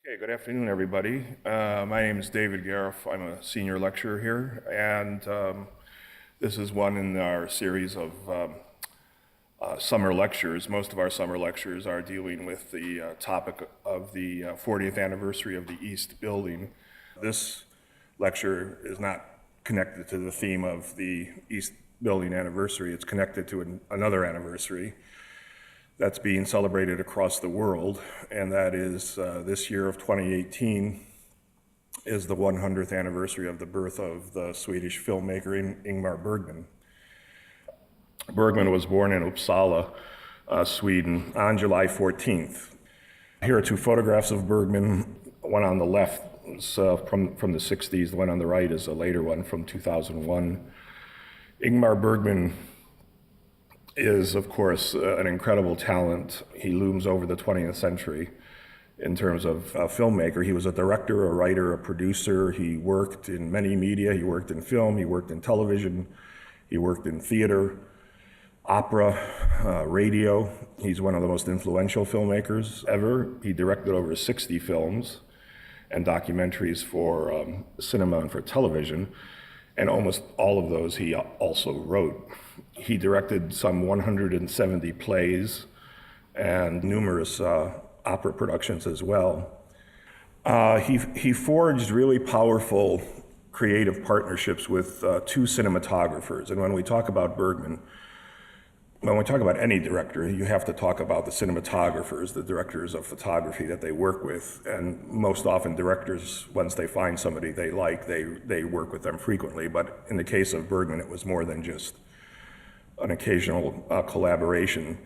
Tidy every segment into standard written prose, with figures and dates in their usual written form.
Okay, good afternoon, everybody. My name is David Gariff. I'm a senior lecturer here, and this is one in our series of summer lectures. Most of our summer lectures are dealing with the topic of the 40th anniversary of the East Building. This lecture is not connected to the theme of the East Building anniversary. It's connected to another anniversary that's being celebrated across the world, and that is this year of 2018 is the 100th anniversary of the birth of the Swedish filmmaker Ingmar Bergman. Bergman was born in Uppsala, Sweden, on July 14th. Here are two photographs of Bergman. One on the left is from the 60s. The one on the right is a later one from 2001. Ingmar Bergman is, of course, an incredible talent. He looms over the 20th century in terms of a filmmaker. He was a director, a writer, a producer. He worked in many media. He worked in film, he worked in television, he worked in theater, opera, radio. He's one of the most influential filmmakers ever. He directed over 60 films and documentaries for cinema and for television, and almost all of those he also wrote. He directed some 170 plays and numerous opera productions as well. He forged really powerful creative partnerships with two cinematographers. And when we talk about Bergman, when we talk about any director, you have to talk about the cinematographers, the directors of photography that they work with. And most often directors, once they find somebody they like, they work with them frequently. But in the case of Bergman, it was more than just an occasional collaboration.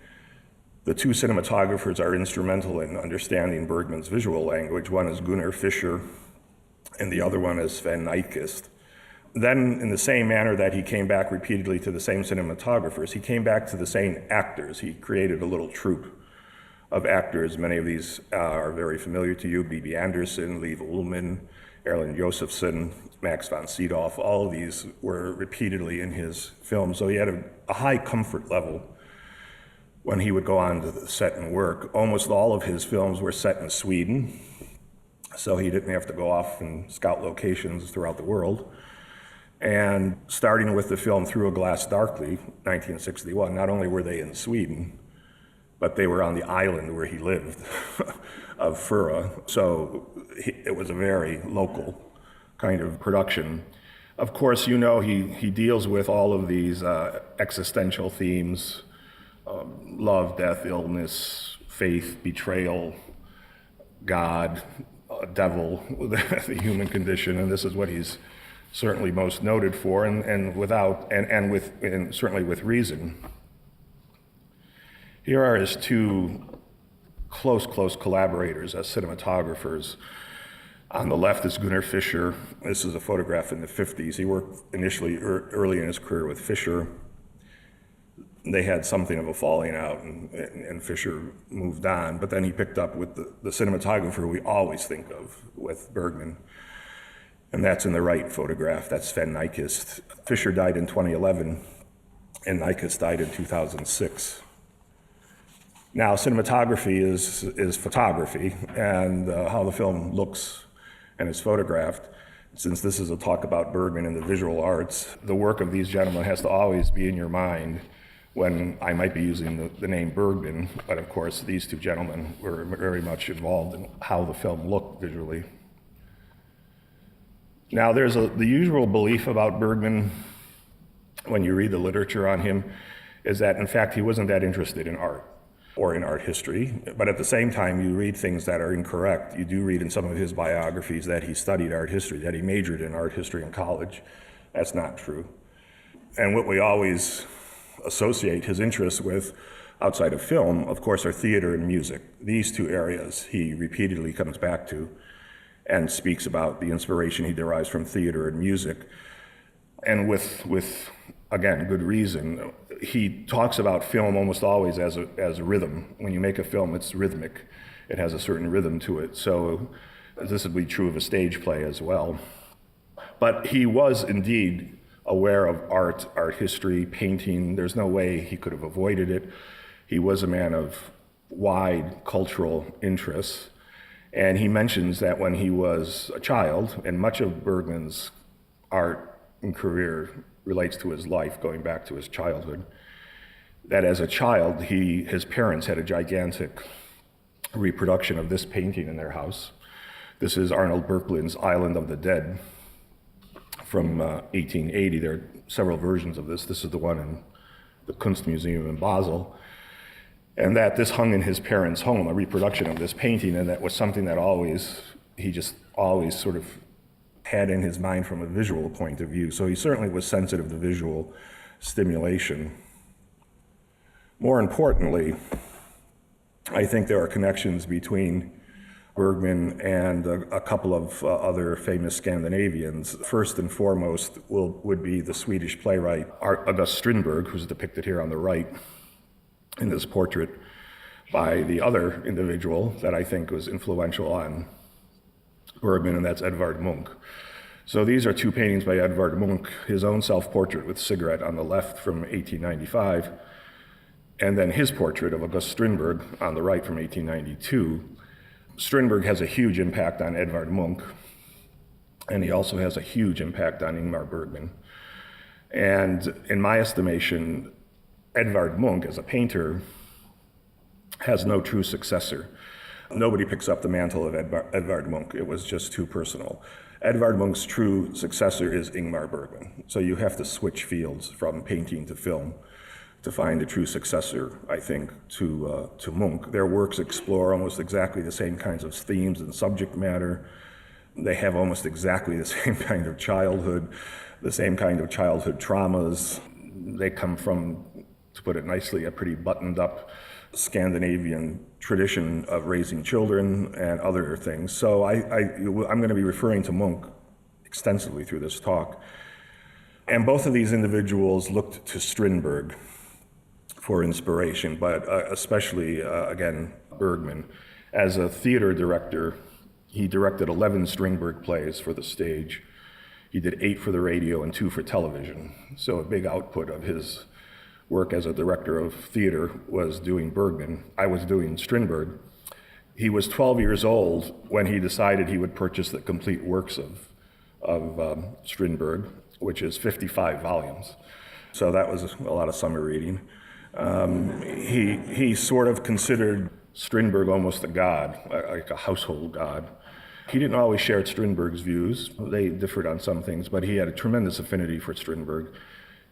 The two cinematographers are instrumental in understanding Bergman's visual language. One is Gunnar Fischer, and the other one is Sven Nykvist. Then, in the same manner that he came back repeatedly to the same cinematographers, he came back to the same actors. He created a little troupe of actors. Many of these are very familiar to you: Bibi Andersson, Liv Ullmann, Erland Josephson, Max von Sydow. All of these were repeatedly in his films. So he had a high comfort level when he would go on to the set and work. Almost all of his films were set in Sweden, so he didn't have to go off and scout locations throughout the world. And starting with the film Through a Glass Darkly, 1961, not only were they in Sweden, but they were on the island where he lived of Fura. So it was a very local kind of production. Of course, you know, he deals with all of these existential themes: love, death, illness, faith, betrayal, God, devil, the human condition, and this is what he's certainly most noted for, and certainly with reason. Here are his two close collaborators as cinematographers. On the left is Gunnar Fischer. This is a photograph in the 50s. He worked initially early in his career with Fischer. They had something of a falling out, and Fischer moved on, but then he picked up with the cinematographer we always think of with Bergman. And that's in the right photograph. That's Sven Nykvist. Fischer died in 2011, and Nykvist died in 2006. Now, cinematography is photography, and how the film looks and is photographed. Since this is a talk about Bergman and the visual arts, the work of these gentlemen has to always be in your mind when I might be using the name Bergman, but of course these two gentlemen were very much involved in how the film looked visually. Now, there's the usual belief about Bergman, when you read the literature on him, is that in fact he wasn't that interested in art or in art history, but at the same time you read things that are incorrect. You do read in some of his biographies that he studied art history, that he majored in art history in college. That's not true. And what we always associate his interests with outside of film, of course, are theater and music. These two areas he repeatedly comes back to and speaks about the inspiration he derives from theater and music. And with again, good reason. He talks about film almost always as a rhythm. When you make a film, it's rhythmic. It has a certain rhythm to it. So this would be true of a stage play as well. But he was indeed aware of art history, painting. There's no way he could have avoided it. He was a man of wide cultural interests. And he mentions that when he was a child, and much of Bergman's art and career relates to his life, going back to his childhood, that as a child, his parents had a gigantic reproduction of this painting in their house. This is Arnold Böcklin's Island of the Dead from 1880. There are several versions of this. This is the one in the Kunstmuseum in Basel. And that this hung in his parents' home, a reproduction of this painting, and that was something that he just always sort of had in his mind from a visual point of view. So he certainly was sensitive to visual stimulation. More importantly, I think there are connections between Bergman and a couple of other famous Scandinavians. First and foremost would be the Swedish playwright August Strindberg, who's depicted here on the right in this portrait by the other individual that I think was influential on Bergman, and that's Edvard Munch. So these are two paintings by Edvard Munch, his own self-portrait with cigarette on the left from 1895, and then his portrait of August Strindberg on the right from 1892. Strindberg has a huge impact on Edvard Munch, and he also has a huge impact on Ingmar Bergman. And in my estimation, Edvard Munch, as a painter, has no true successor. Nobody picks up the mantle of Edvard Munch. It was just too personal. Edvard Munch's true successor is Ingmar Bergman. So you have to switch fields from painting to film to find a true successor, I think, to Munch. Their works explore almost exactly the same kinds of themes and subject matter. They have almost exactly the same kind of childhood, the same kind of childhood traumas. They come from, to put it nicely, a pretty buttoned up Scandinavian tradition of raising children and other things. So I'm going to be referring to Munch extensively through this talk. And both of these individuals looked to Strindberg for inspiration, but especially, again, Bergman. As a theater director, he directed 11 Strindberg plays for the stage. He did 8 for the radio and 2 for television. So a big output of his work as a director of theater was doing Bergman. I was doing Strindberg. He was 12 years old when he decided he would purchase the complete works of Strindberg, which is 55 volumes. So that was a lot of summer reading. He sort of considered Strindberg almost a god, like a household god. He didn't always share Strindberg's views. They differed on some things, but he had a tremendous affinity for Strindberg,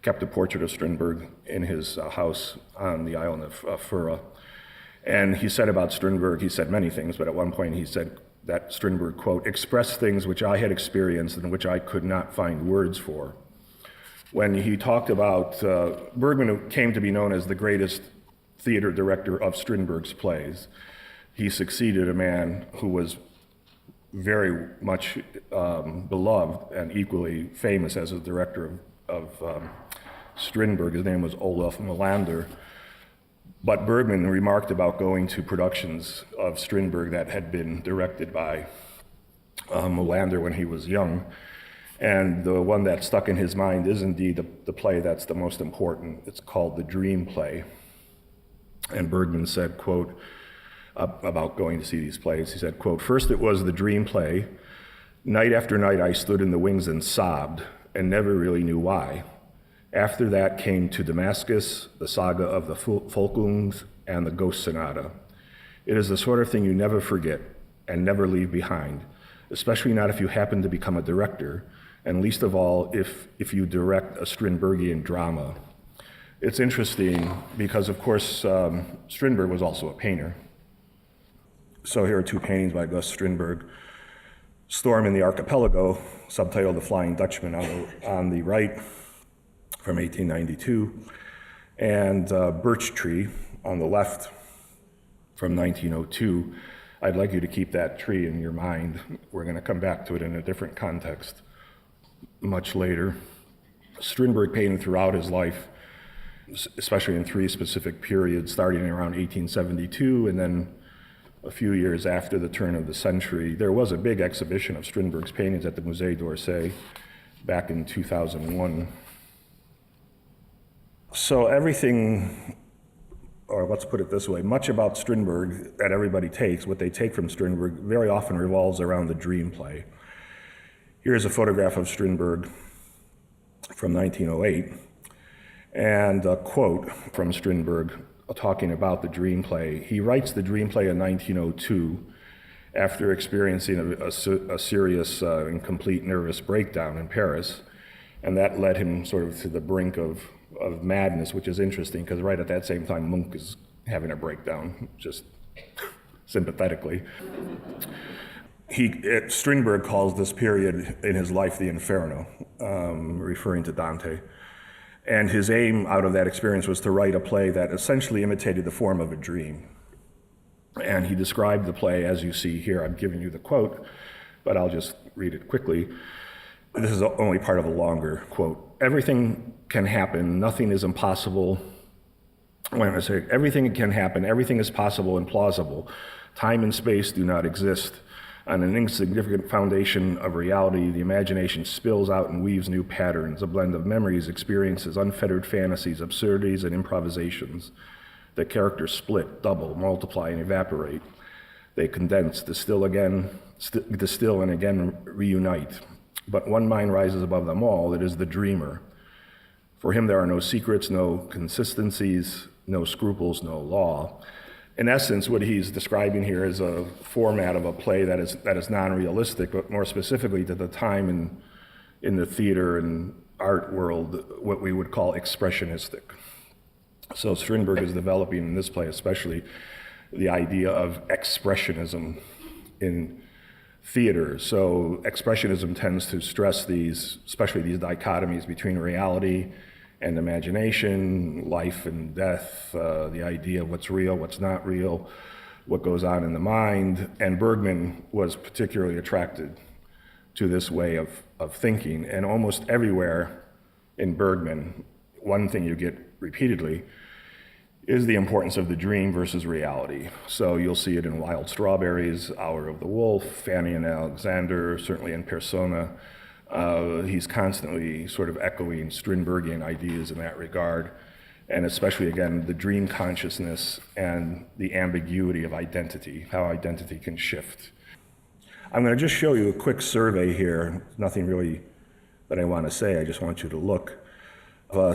kept a portrait of Strindberg in his house on the island of Fura. And he said about Strindberg, he said many things, but at one point he said that Strindberg, quote, expressed things which I had experienced and which I could not find words for. When he talked about, Bergman came to be known as the greatest theater director of Strindberg's plays. He succeeded a man who was very much beloved and equally famous as a director of Strindberg. His name was Olof Melander. But Bergman remarked about going to productions of Strindberg that had been directed by Melander when he was young. And the one that stuck in his mind is indeed the play that's the most important. It's called The Dream Play. And Bergman said, quote, about going to see these plays, he said, quote, first it was the dream play. Night after night I stood in the wings and sobbed and never really knew why. After that came To Damascus, the saga of the Folkungs, and the Ghost Sonata. It is the sort of thing you never forget and never leave behind, especially not if you happen to become a director, and least of all if you direct a Strindbergian drama. It's interesting because, of course, Strindberg was also a painter. So here are 2 paintings by August Strindberg. Storm in the Archipelago, subtitled The Flying Dutchman on the right from 1892, and Birch Tree on the left from 1902. I'd like you to keep that tree in your mind. We're going to come back to it in a different context much later. Strindberg painted throughout his life, especially in 3 specific periods, starting around 1872 and then a few years after the turn of the century. There was a big exhibition of Strindberg's paintings at the Musée d'Orsay back in 2001. So everything or let's put it this way, much about Strindberg that everybody takes, what they take from Strindberg, very often revolves around the dream play. Here's a photograph of Strindberg from 1908, and a quote from Strindberg talking about the dream play. He writes the dream play in 1902 after experiencing a serious and complete nervous breakdown in Paris, and that led him sort of to the brink of madness, which is interesting because right at that same time Munch is having a breakdown, just sympathetically. Strindberg calls this period in his life the Inferno, referring to Dante. And his aim out of that experience was to write a play that essentially imitated the form of a dream. And he described the play as you see here. I'm giving you the quote, but I'll just read it quickly. This is only part of a longer quote. Everything can happen, nothing is impossible. When I say everything can happen, everything is possible and plausible. Time and space do not exist. On an insignificant foundation of reality, the imagination spills out and weaves new patterns, a blend of memories, experiences, unfettered fantasies, absurdities, and improvisations. The characters split, double, multiply, and evaporate. They condense, distill and again reunite. But one mind rises above them all, it is the dreamer. For him there are no secrets, no consistencies, no scruples, no law. In essence, what he's describing here is a format of a play that is non-realistic, but more specifically to the time in the theater and art world, what we would call expressionistic. So Strindberg is developing in this play especially the idea of expressionism in theater. So expressionism tends to stress especially these dichotomies between reality and imagination, life and death, the idea of what's real, what's not real, what goes on in the mind. And Bergman was particularly attracted to this way of thinking. And almost everywhere in Bergman, one thing you get repeatedly is the importance of the dream versus reality. So you'll see it in Wild Strawberries, Hour of the Wolf, Fanny and Alexander, certainly in Persona. He's constantly sort of echoing Strindbergian ideas in that regard, and especially, again, the dream consciousness and the ambiguity of identity, how identity can shift. I'm going to just show you a quick survey here, nothing really that I want to say, I just want you to look.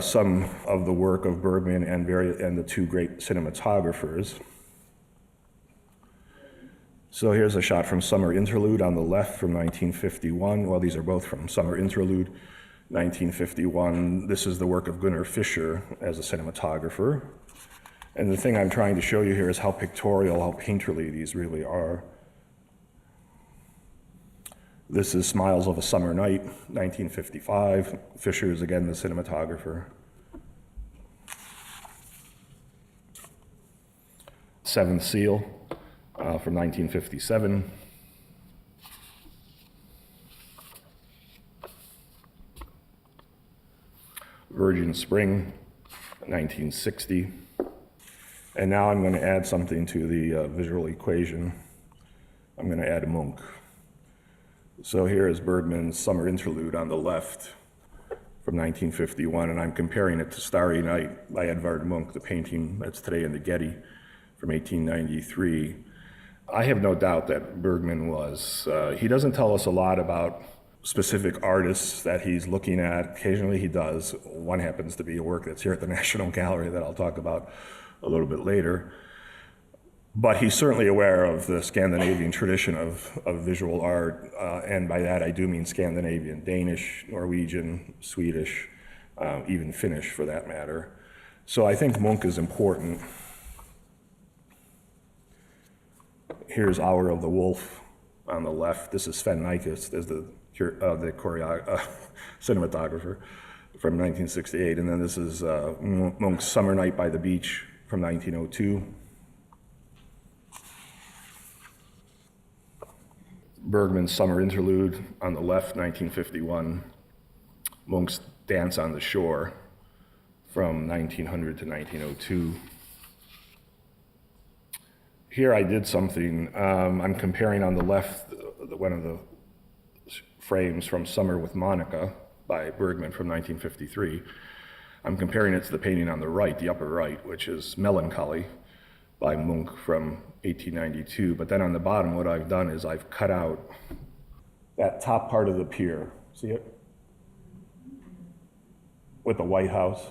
Some of the work of Bergman and the two great cinematographers. So here's a shot from Summer Interlude on the left from 1951. Well, these are both from Summer Interlude, 1951. This is the work of Gunnar Fischer as a cinematographer. And the thing I'm trying to show you here is how pictorial, how painterly these really are. This is Smiles of a Summer Night, 1955. Fischer is again the cinematographer. Seventh Seal from 1957. Virgin Spring, 1960. And now I'm going to add something to the visual equation. I'm going to add Munch. So here is Bergman's Summer Interlude on the left from 1951, and I'm comparing it to Starry Night by Edvard Munch, the painting that's today in the Getty from 1893. I have no doubt that Bergman was. He doesn't tell us a lot about specific artists that he's looking at. Occasionally he does. One happens to be a work that's here at the National Gallery that I'll talk about a little bit later. But he's certainly aware of the Scandinavian tradition of visual art, and by that I do mean Scandinavian, Danish, Norwegian, Swedish, even Finnish for that matter. So I think Munch is important. Here's Hour of the Wolf on the left. This is Sven Nykvist as the cinematographer from 1968, and then this is Munch's Summer Night by the Beach from 1902. Bergman's Summer Interlude on the left, 1951. Munch's Dance on the Shore from 1900 to 1902. Here I did something. I'm comparing on the left one of the frames from Summer with Monica by Bergman from 1953. I'm comparing it to the painting on the right, the upper right, which is Melancholy by Munch from 1892. But then on the bottom, what I've done is I've cut out that top part of the pier. See it? With the White House.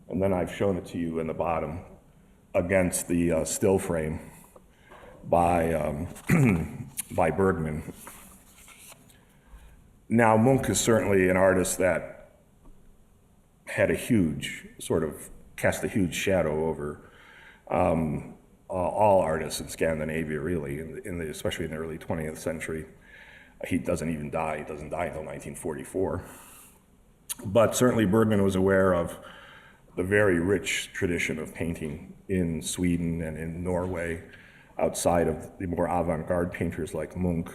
And then I've shown it to you in the bottom against the still frame by, by Bergman. Now, Munch is certainly an artist that had a huge, sort of cast a huge shadow over all artists in Scandinavia, really, especially in the early 20th century. He doesn't even die, he doesn't die until 1944. But certainly Bergman was aware of the very rich tradition of painting in Sweden and in Norway, outside of the more avant-garde painters like Munch.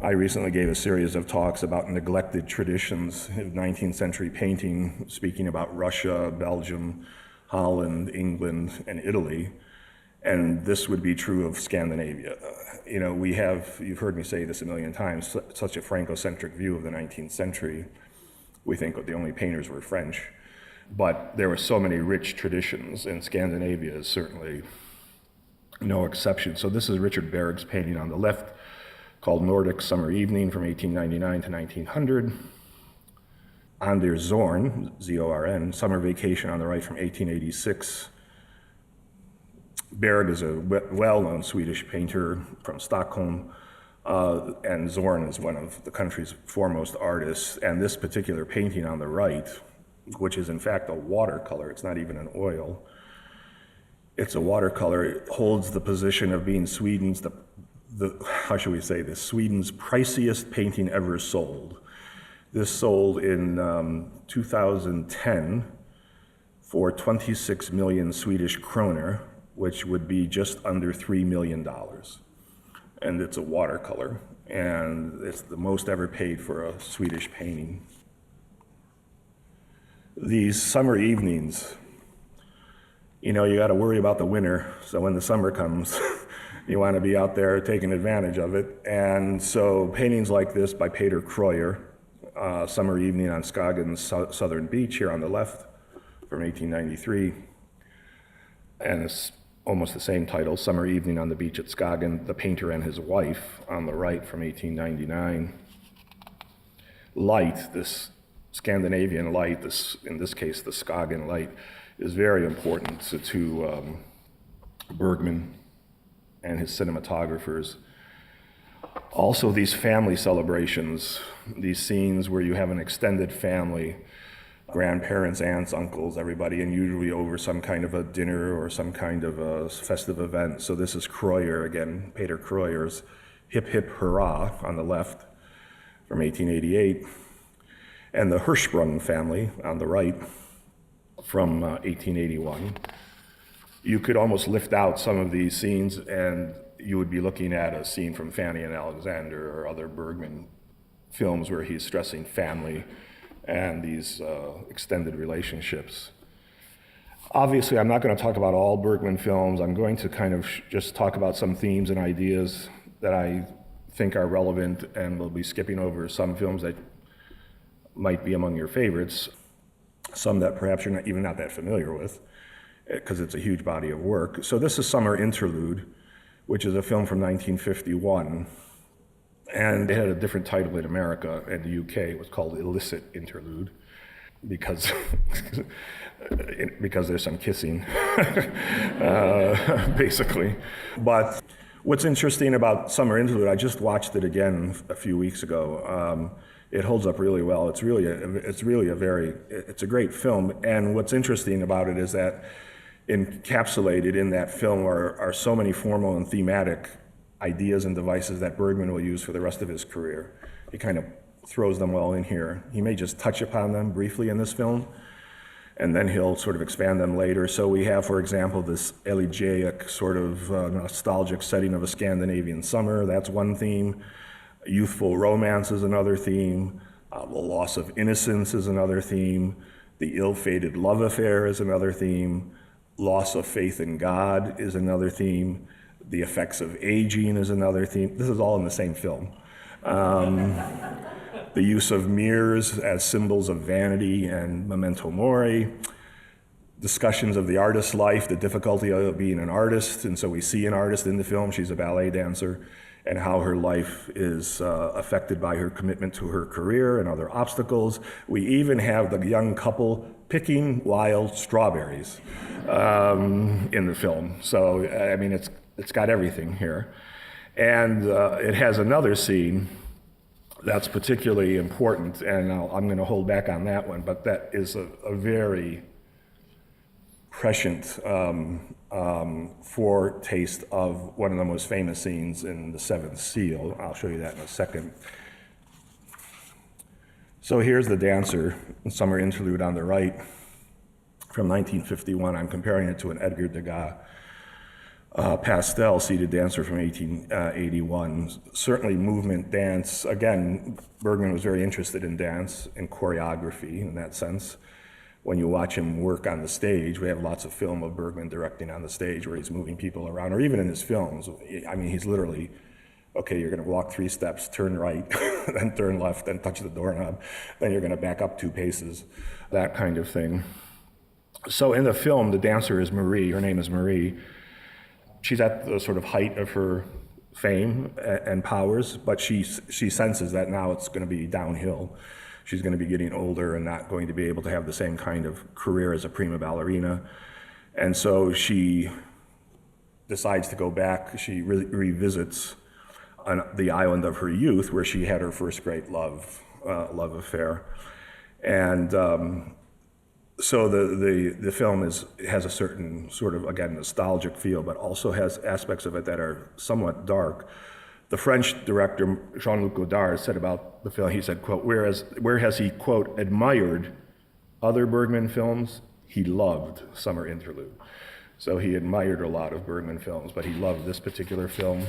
I recently gave a series of talks about neglected traditions of 19th century painting, speaking about Russia, Belgium, Holland, England, and Italy. And this would be true of Scandinavia. You know, we have, you've heard me say this a million times, such a Franco-centric view of the 19th century. We think the only painters were French. But there were so many rich traditions, and Scandinavia is certainly no exception. So this is Richard Berg's painting on the left, called Nordic Summer Evening from 1899 to 1900. Anders Zorn, Z-O-R-N, Summer Vacation on the right from 1886. Berg is a well-known Swedish painter from Stockholm, and Zorn is one of the country's foremost artists. And this particular painting on the right, which is in fact a watercolor, it's not even an oil, it's a watercolor, it holds the position of being Sweden's, how should we say this, Sweden's priciest painting ever sold. This sold in 2010 for 26 million Swedish kroner, which would be just under $3 million. And it's a watercolor, and it's the most ever paid for a Swedish painting. These summer evenings, you know, you got to worry about the winter, so when the summer comes, you want to be out there taking advantage of it. And so paintings like this by Peter Kreuer, Summer Evening on Skagen's Southern Beach here on the left from 1893, and it's almost the same title, Summer Evening on the Beach at Skagen, The Painter and His Wife on the right from 1899. Light, this Scandinavian light, this, in this case the Skagen light, is very important to Bergman and his cinematographers. Also these family celebrations, these scenes where you have an extended family, grandparents, aunts, uncles, everybody, and usually over some kind of a dinner or some kind of a festive event. So this is Kreuer again, Peter Kreuer's Hip Hip Hurrah on the left from 1888, and the Hirschsprung family on the right from 1881. You could almost lift out some of these scenes and you would be looking at a scene from Fanny and Alexander or other Bergman films where he's stressing family and these extended relationships. Obviously, I'm not going to talk about all Bergman films. I'm going to kind of just talk about some themes and ideas that I think are relevant, and we'll be skipping over some films that might be among your favorites, some that perhaps you're not, even not that familiar with, because it's a huge body of work. So this is Summer Interlude, which is a film from 1951. And it had a different title in America and the UK. It was called Illicit Interlude because there's some kissing, basically. But what's interesting about Summer Interlude, I just watched it again a few weeks ago. It holds up really well. It's a great film. And what's interesting about it is that encapsulated in that film are so many formal and thematic ideas and devices that Bergman will use for the rest of his career. He kind of throws them all in here. He may just touch upon them briefly in this film, and then he'll sort of expand them later. So we have, for example, this elegiac sort of nostalgic setting of a Scandinavian summer. That's one theme. Youthful romance is another theme. The loss of innocence is another theme. The ill-fated love affair is another theme. Loss of faith in God is another theme. The effects of aging is another theme. This is all in the same film. the use of mirrors as symbols of vanity and memento mori, discussions of the artist's life, the difficulty of being an artist, and so we see an artist in the film, she's a ballet dancer, and how her life is affected by her commitment to her career and other obstacles. We even have the young couple picking wild strawberries in the film. So, I mean, it's got everything here. And it has another scene that's particularly important, and I'm going to hold back on that one, but that is a very prescient foretaste of one of the most famous scenes in The Seventh Seal. I'll show you that in a second. So here's the dancer, summer interlude on the right from 1951. I'm comparing it to an Edgar Degas pastel seated dancer from 1881. Certainly movement dance. Again, Bergman was very interested in dance and choreography in that sense. When you watch him work on the stage, we have lots of film of Bergman directing on the stage where he's moving people around, or even in his films. I mean, he's literally, okay, you're gonna walk 3 steps, turn right, then turn left, then touch the doorknob, then you're gonna back up 2 paces, that kind of thing. So in the film, the dancer is Marie, her name is Marie. She's at the sort of height of her fame and powers, but she senses that now it's gonna be downhill. She's going to be getting older and not going to be able to have the same kind of career as a prima ballerina. And so she decides to go back. She revisits the island of her youth where she had her first great love affair. And so the film has a certain sort of, again, nostalgic feel, but also has aspects of it that are somewhat dark. The French director, Jean-Luc Godard, said about the film, he said, quote, where has he, quote, admired other Bergman films, he loved Summer Interlude. So he admired a lot of Bergman films, but he loved this particular film.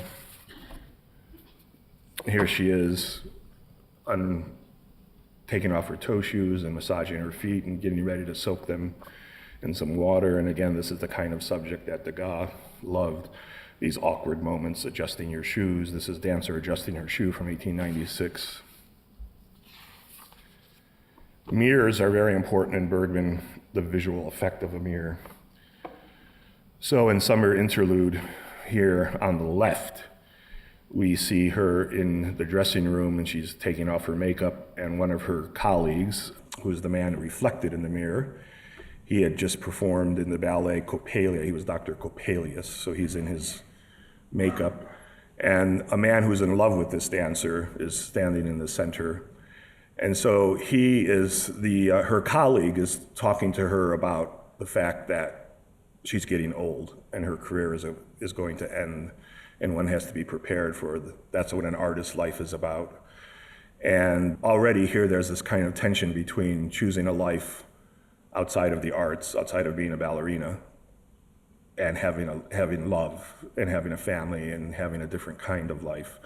Here she is, taking off her toe shoes and massaging her feet and getting ready to soak them in some water. And again, this is the kind of subject that Degas loved. These awkward moments, adjusting your shoes. This is Dancer adjusting her shoe from 1896. Mirrors are very important in Bergman, the visual effect of a mirror. So in Summer Interlude, here on the left, we see her in the dressing room and she's taking off her makeup, and one of her colleagues, who's the man reflected in the mirror, he had just performed in the ballet Coppelia. He was Dr. Coppelius, so he's in his makeup. And a man who's in love with this dancer is standing in the center. And so he is her colleague is talking to her about the fact that she's getting old and her career is going to end, and one has to be prepared for that's what an artist's life is about. And already here there's this kind of tension between choosing a life outside of the arts, outside of being a ballerina, and having love and having a family and having a different kind of life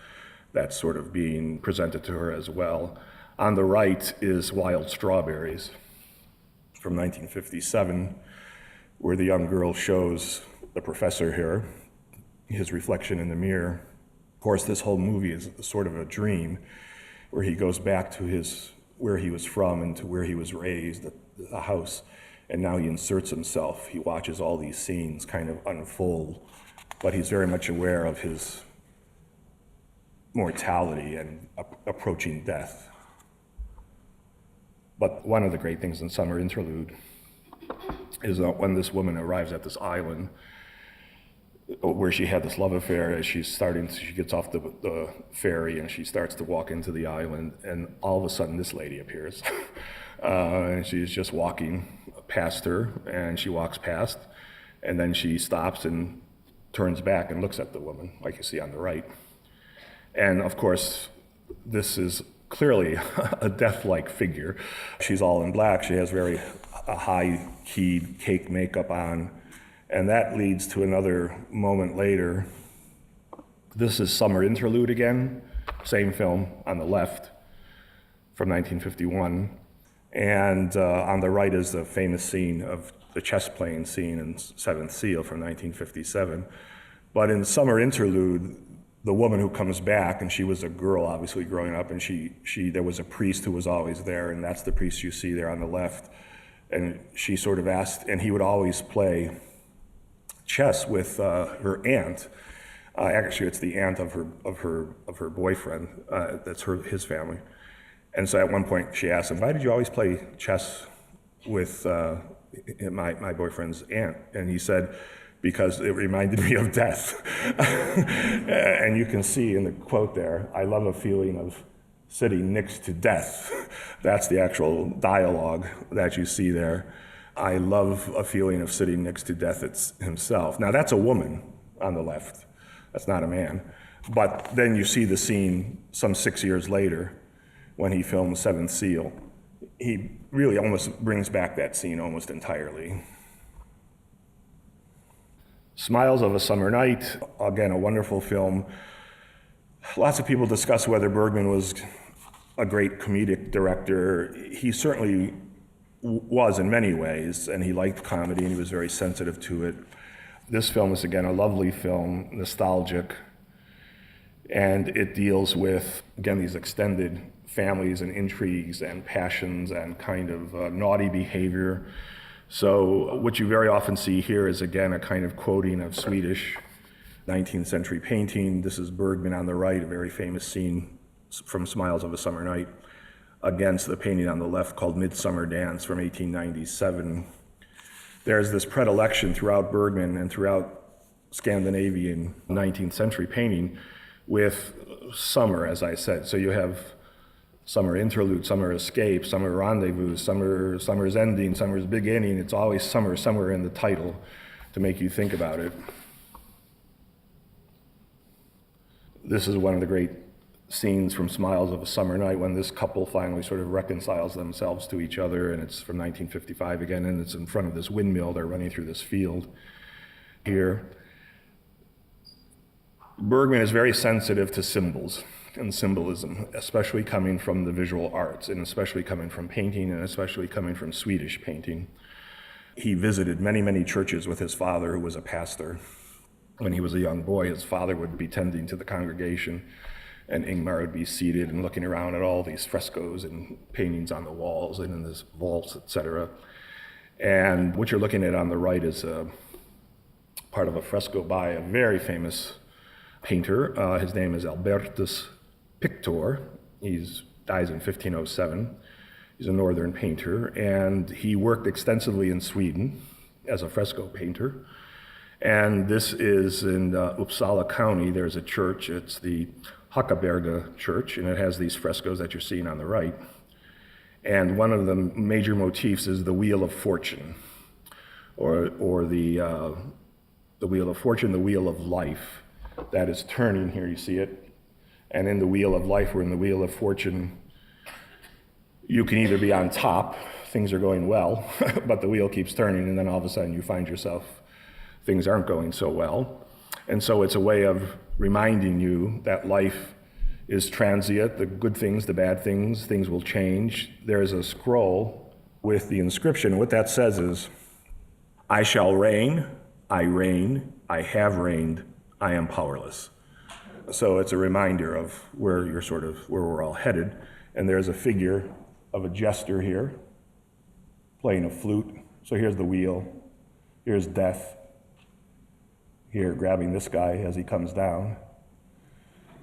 that's sort of being presented to her as well. On the right is Wild Strawberries from 1957, where the young girl shows the professor here his reflection in the mirror. Of course, this whole movie is sort of a dream where he goes back to where he was from and to where he was raised, the house. And now he inserts himself. He watches all these scenes kind of unfold, but he's very much aware of his mortality and approaching death. But one of the great things in Summer Interlude is that when this woman arrives at this island where she had this love affair, as she gets off the ferry and she starts to walk into the island, and all of a sudden this lady appears. And she's just walking past her, and she walks past, and then she stops and turns back and looks at the woman, like you see on the right. And of course, this is clearly a death-like figure. She's all in black. She has very high-keyed cake makeup on, and that leads to another moment later. This is Summer Interlude again, same film on the left from 1951. And on the right is the famous scene of the chess playing scene in Seventh Seal from 1957. But in Summer Interlude, the woman who comes back, and she was a girl, obviously, growing up, and there was a priest who was always there, and that's the priest you see there on the left. And she sort of asked, and he would always play chess with her aunt. Actually, it's the aunt of her boyfriend. That's his family. And so at one point, she asked him, "Why did you always play chess with my boyfriend's aunt?" And he said, "Because it reminded me of death." And you can see in the quote there, "I love a feeling of sitting next to death." That's the actual dialogue that you see there. "I love a feeling of sitting next to death himself." Now that's a woman on the left. That's not a man. But then you see the scene some 6 years later when he filmed Seventh Seal. He really almost brings back that scene almost entirely. Smiles of a Summer Night, again, a wonderful film. Lots of people discuss whether Bergman was a great comedic director. He certainly was in many ways, and he liked comedy, and he was very sensitive to it. This film is, again, a lovely film, nostalgic, and it deals with, again, these extended families and intrigues and passions and kind of naughty behavior. So what you very often see here is, again, a kind of quoting of Swedish 19th century painting. This is Bergman on the right, a very famous scene from Smiles of a Summer Night, against the painting on the left called Midsummer Dance from 1897. There's this predilection throughout Bergman and throughout Scandinavian 19th century painting with summer, as I said. So you have summer interlude, summer escape, summer rendezvous, summer's ending, summer's beginning. It's always summer somewhere in the title to make you think about it. This is one of the great scenes from Smiles of a Summer Night when this couple finally sort of reconciles themselves to each other, and it's from 1955 again, and it's in front of this windmill. They're running through this field here. Bergman is very sensitive to symbols and symbolism, especially coming from the visual arts, and especially coming from painting, and especially coming from Swedish painting. He visited many, many churches with his father, who was a pastor. When he was a young boy, his father would be tending to the congregation, and Ingmar would be seated and looking around at all these frescoes and paintings on the walls and in this vaults, etc. And what you're looking at on the right is part of a fresco by a very famous painter. His name is Albertus Pictor. He dies in 1507. He's a northern painter, and he worked extensively in Sweden as a fresco painter. And this is in Uppsala County. There's a church. It's the Hackaberga Church, and it has these frescoes that you're seeing on the right. And one of the major motifs is the Wheel of Fortune, or the Wheel of Fortune, the Wheel of Life, that is turning here. You see it. And in the Wheel of Life, or in the Wheel of Fortune, you can either be on top, things are going well, but the wheel keeps turning, and then all of a sudden you find yourself, things aren't going so well. And so it's a way of reminding you that life is transient, the good things, the bad things will change. There's a scroll with the inscription. What that says is, "I shall reign, I have reigned, I am powerless." So it's a reminder of where we're all headed. And there's a figure of a jester here, playing a flute. So here's the wheel, here's death, here grabbing this guy as he comes down.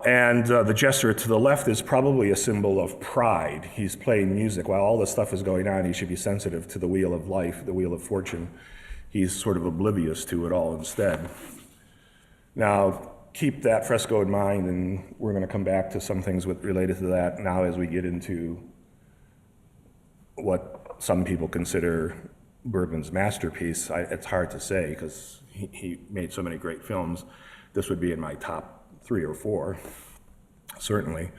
And the jester to the left is probably a symbol of pride. He's playing music. While all this stuff is going on, he should be sensitive to the Wheel of Life, the Wheel of Fortune. He's sort of oblivious to it all instead. Now, keep that fresco in mind, and we're going to come back to some things related to that now as we get into what some people consider Bergman's masterpiece. It's hard to say because he made so many great films. This would be in my top 3 or 4, certainly.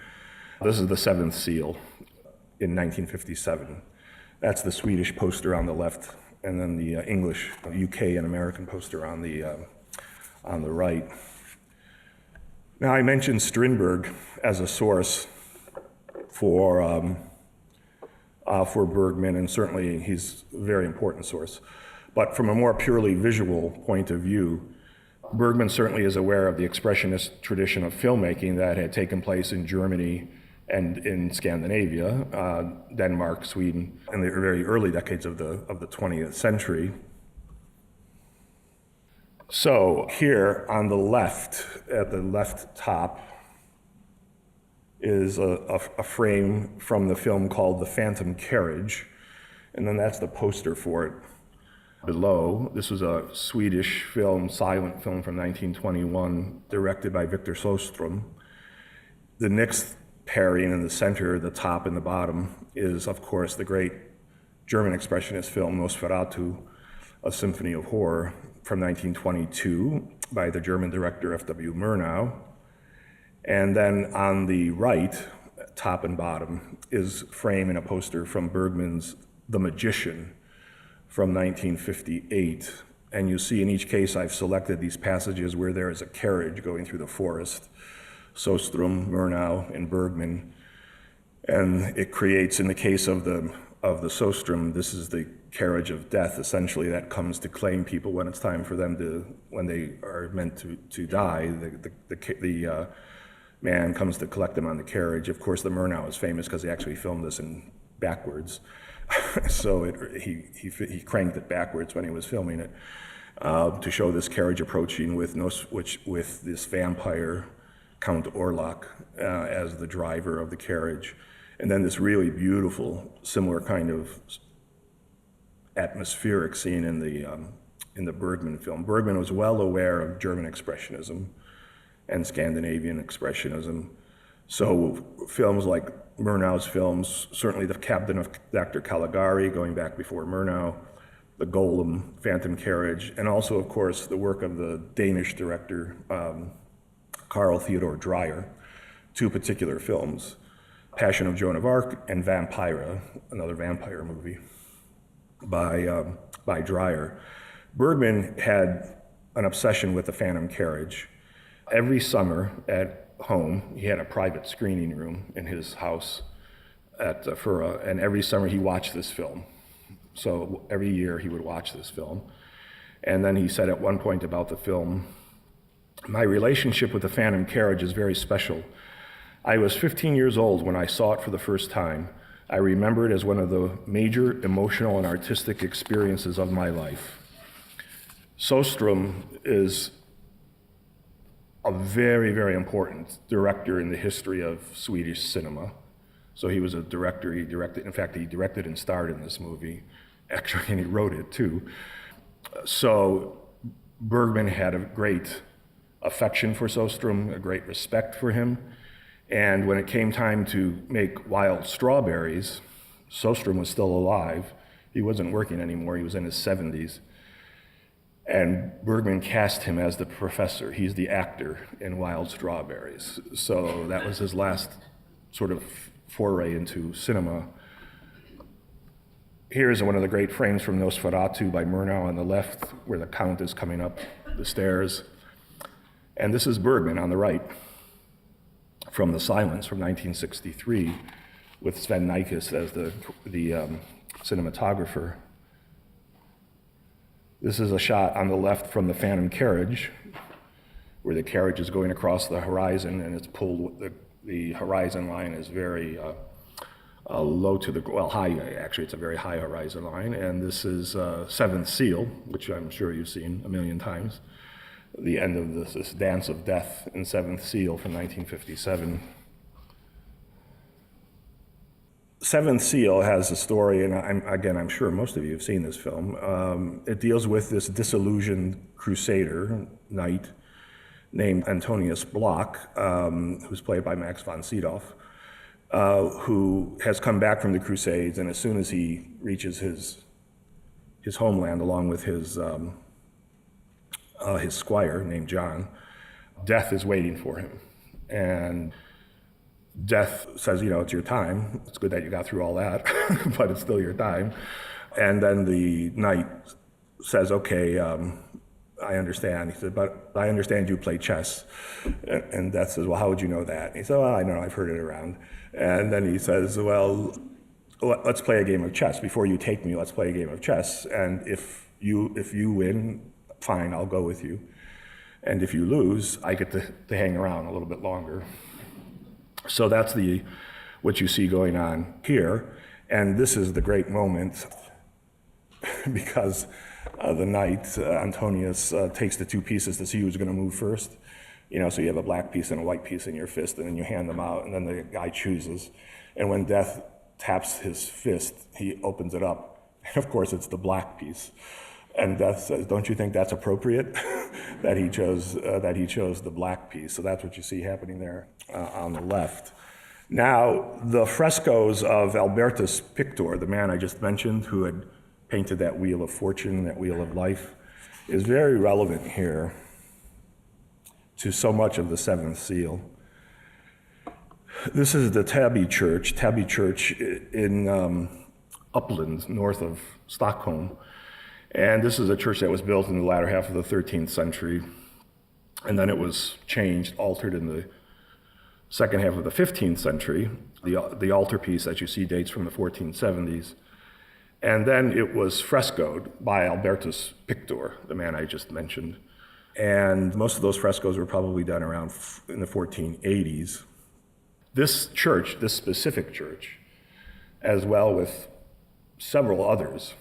This is The Seventh Seal in 1957. That's the Swedish poster on the left, and then the English, UK, and American poster on the right. Now, I mentioned Strindberg as a source for Bergman, and certainly he's a very important source. But from a more purely visual point of view, Bergman certainly is aware of the expressionist tradition of filmmaking that had taken place in Germany and in Scandinavia, Denmark, Sweden, in the very early decades of the 20th century. So here on the left, at the left top, is a frame from the film called The Phantom Carriage, and then that's the poster for it. Below, this was a Swedish film, silent film from 1921, directed by Victor Sjöström. The next pairing in the center, the top and the bottom, is of course the great German expressionist film Nosferatu, A Symphony of Horror, from 1922 by the German director F.W. Murnau. And then on the right, top and bottom, is frame and a poster from Bergman's The Magician from 1958. And you see in each case I've selected these passages where there is a carriage going through the forest. Sjöström, Murnau, and Bergman. And it creates, in the case of the Sjöström, this is the carriage of death, essentially, that comes to claim people when it's time for them to, when they are meant to die. The man comes to collect them on the carriage. Of course, the Murnau is famous because he actually filmed this in backwards. So he cranked it backwards when he was filming it to show this carriage approaching with this vampire, Count Orlok, as the driver of the carriage. And then this really beautiful, similar kind of atmospheric scene in the Bergman film. Bergman was well aware of German expressionism and Scandinavian expressionism. So films like Murnau's films, certainly The Cabinet of Dr. Caligari, going back before Murnau, The Golem, Phantom Carriage, and also, of course, the work of the Danish director Carl Theodor Dreyer, two particular films, Passion of Joan of Arc and Vampira, another vampire movie by Dreyer. Bergman had an obsession with the Phantom Carriage. Every summer at home, he had a private screening room in his house at Fura, and every summer he watched this film. So every year he would watch this film. And then he said at one point about the film, "My relationship with the Phantom Carriage is very special. I was 15 years old when I saw it for the first time. I remember it as one of the major emotional and artistic experiences of my life." Sjöström is a very, very important director in the history of Swedish cinema. So he was a director, he directed and starred in this movie, actually, and he wrote it too. So Bergman had a great affection for Sjöström, a great respect for him. And when it came time to make Wild Strawberries, Sjöström was still alive. He wasn't working anymore, he was in his 70s. And Bergman cast him as the professor. He's the actor in Wild Strawberries. So that was his last sort of foray into cinema. Here's one of the great frames from Nosferatu by Murnau on the left, where the Count is coming up the stairs. And this is Bergman on the right, from The Silence from 1963, with Sven Nykvist as the cinematographer. This is a shot on the left from the Phantom Carriage, where the carriage is going across the horizon and it's pulled, the horizon line is very low to the, well, high, actually, it's a very high horizon line. And this is Seventh Seal, which I'm sure you've seen a million times. The end of this Dance of Death in Seventh Seal from 1957. Seventh Seal has a story, and I'm sure most of you have seen this film. It deals with this disillusioned crusader, knight, named Antonius Block, who's played by Max von Sydow, who has come back from the Crusades, and as soon as he reaches his homeland, along with his squire named John, death is waiting for him. And death says, you know, it's your time. It's good that you got through all that, but it's still your time. And then the knight says, okay, I understand. He said, but I understand you play chess. And Death says, well, how would you know that? He said, well, I know, I've heard it around. And then he says, well, let's play a game of chess. Before you take me, let's play a game of chess. And if you win, fine, I'll go with you. And if you lose, I get to hang around a little bit longer. So that's what you see going on here. And this is the great moment because the knight, Antonius, takes the two pieces to see who's going to move first. So you have a black piece and a white piece in your fist, and then you hand them out, and then the guy chooses. And when Death taps his fist, he opens it up. And of course, it's the black piece. And Death says, "Don't you think that's appropriate that he chose the black piece?" So that's what you see happening there on the left. Now, the frescoes of Albertus Pictor, the man I just mentioned, who had painted that Wheel of Fortune, that Wheel of Life, is very relevant here to so much of the Seventh Seal. This is the Täby Church in Uppland, north of Stockholm. And this is a church that was built in the latter half of the 13th century. And then it was altered in the second half of the 15th century. The altarpiece that you see dates from the 1470s. And then it was frescoed by Albertus Pictor, the man I just mentioned. And most of those frescoes were probably done around in the 1480s. This church, this specific church, as well with several others,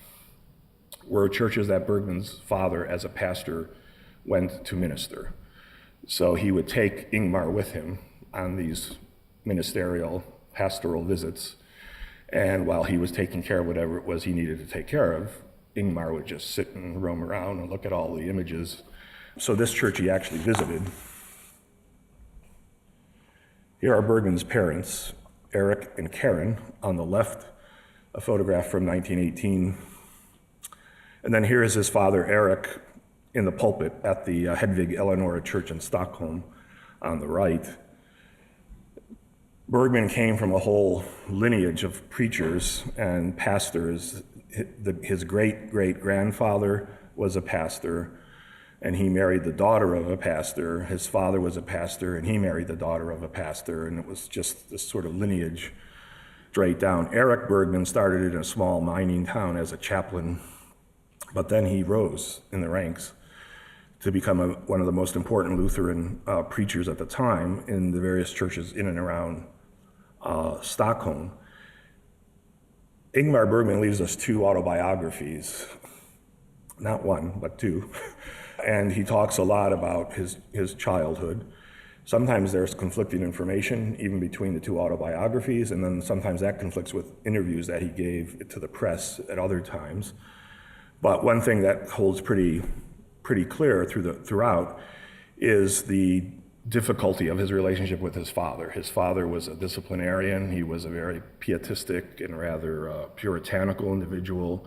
were churches that Bergman's father, as a pastor, went to minister. So he would take Ingmar with him on these ministerial, pastoral visits. And while he was taking care of whatever it was he needed to take care of, Ingmar would just sit and roam around and look at all the images. So this church he actually visited. Here are Bergman's parents, Eric and Karen, on the left, a photograph from 1918. And then here is his father, Eric, in the pulpit at the Hedvig Eleonora Church in Stockholm on the right. Bergman came from a whole lineage of preachers and pastors. His great-great-grandfather was a pastor, and he married the daughter of a pastor. His father was a pastor, and he married the daughter of a pastor, and it was just this sort of lineage straight down. Eric Bergman started in a small mining town as a chaplain, but then he rose in the ranks to become one of the most important Lutheran preachers at the time in the various churches in and around Stockholm. Ingmar Bergman leaves us two autobiographies, not one, but two. And he talks a lot about his childhood. Sometimes there's conflicting information even between the two autobiographies, and then sometimes that conflicts with interviews that he gave to the press at other times. But one thing that holds pretty clear throughout is the difficulty of his relationship with his father. His father was a disciplinarian. He was a very pietistic and rather puritanical individual.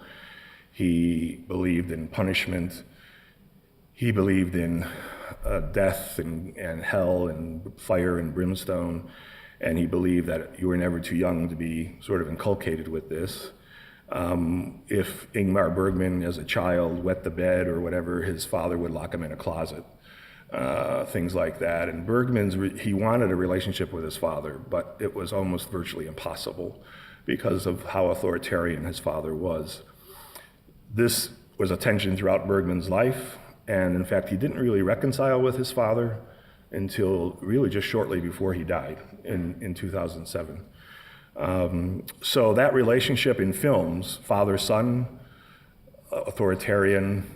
He believed in punishment. He believed in death and hell and fire and brimstone, and he believed that you were never too young to be sort of inculcated with this. If Ingmar Bergman, as a child, wet the bed or whatever, his father would lock him in a closet, things like that. And he wanted a relationship with his father, but it was almost virtually impossible because of how authoritarian his father was. This was a tension throughout Bergman's life. And in fact, he didn't really reconcile with his father until really just shortly before he died in 2007. So that relationship in films, father-son, authoritarian,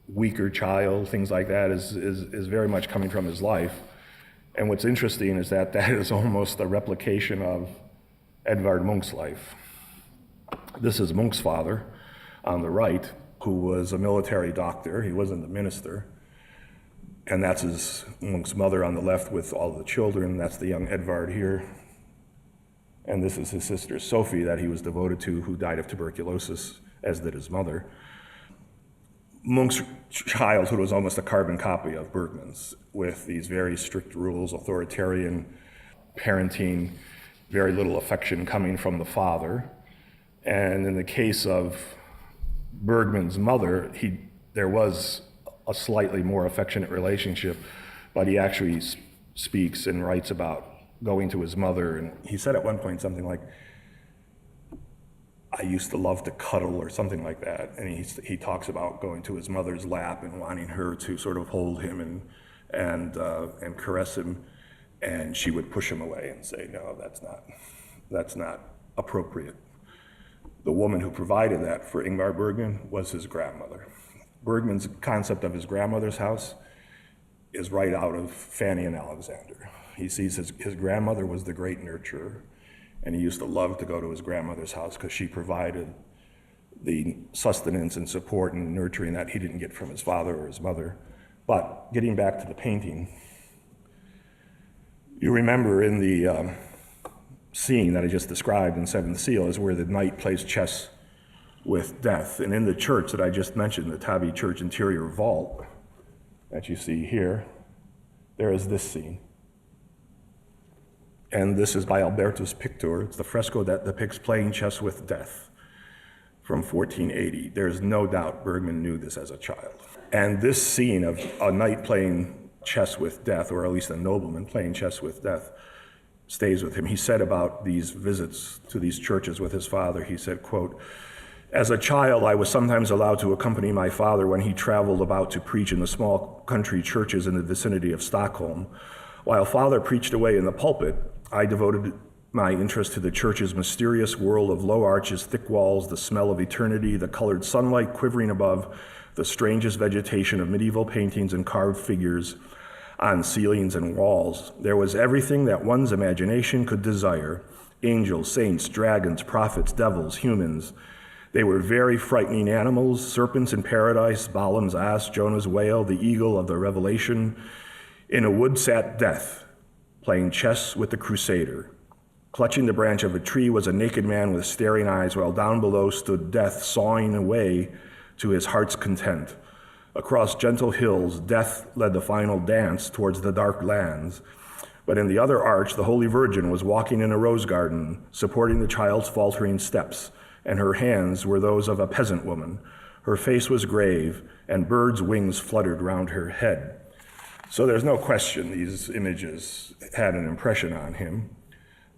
weaker child, things like that, is very much coming from his life. And what's interesting is that is almost a replication of Edvard Munch's life. This is Munch's father on the right, who was a military doctor. He wasn't a minister. And that's Munch's mother on the left with all the children. That's the young Edvard here. And this is his sister Sophie that he was devoted to, who died of tuberculosis, as did his mother. Munch's childhood was almost a carbon copy of Bergman's, with these very strict rules, authoritarian parenting, very little affection coming from the father. And in the case of Bergman's mother, there was a slightly more affectionate relationship, but he actually speaks and writes about going to his mother, and he said at one point something like, I used to love to cuddle or something like that. And he talks about going to his mother's lap and wanting her to sort of hold him and caress him. And she would push him away and say, no, that's not appropriate. The woman who provided that for Ingmar Bergman was his grandmother. Bergman's concept of his grandmother's house is right out of Fanny and Alexander. He sees his grandmother was the great nurturer, and he used to love to go to his grandmother's house because she provided the sustenance and support and nurturing that he didn't get from his father or his mother. But getting back to the painting, you remember in the scene that I just described in Seventh Seal is where the knight plays chess with death. And in the church that I just mentioned, the Tabby Church interior vault that you see here, there is this scene. And this is by Albertus Pictor. It's the fresco that depicts playing chess with death from 1480. There's no doubt Bergman knew this as a child. And this scene of a knight playing chess with death, or at least a nobleman playing chess with death, stays with him. He said about these visits to these churches with his father, he said, quote, "As a child, I was sometimes allowed to accompany my father when he traveled about to preach in the small country churches in the vicinity of Stockholm. While father preached away in the pulpit, I devoted my interest to the church's mysterious world of low arches, thick walls, the smell of eternity, the colored sunlight quivering above, the strangest vegetation of medieval paintings and carved figures on ceilings and walls. There was everything that one's imagination could desire: angels, saints, dragons, prophets, devils, humans. They were very frightening animals: serpents in paradise, Balaam's ass, Jonah's whale, the eagle of the Revelation. In a wood sat Death, playing chess with the Crusader. Clutching the branch of a tree was a naked man with staring eyes, while down below stood Death, sawing away to his heart's content. Across gentle hills, Death led the final dance towards the dark lands. But in the other arch, the Holy Virgin was walking in a rose garden, supporting the child's faltering steps, and her hands were those of a peasant woman. Her face was grave, and birds' wings fluttered round her head." So there's no question these images had an impression on him.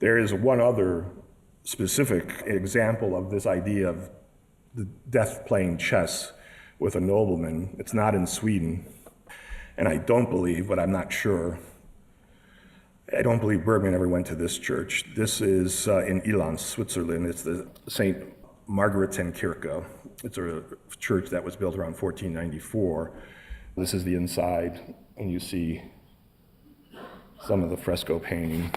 There is one other specific example of this idea of the Death playing chess with a nobleman. It's not in Sweden, and I don't believe, but I'm not sure, I don't believe Bergman ever went to this church. This is in Ilanz, Switzerland. It's the St. Margaretenkirche. It's a church that was built around 1494. This is the inside, and you see some of the fresco painting.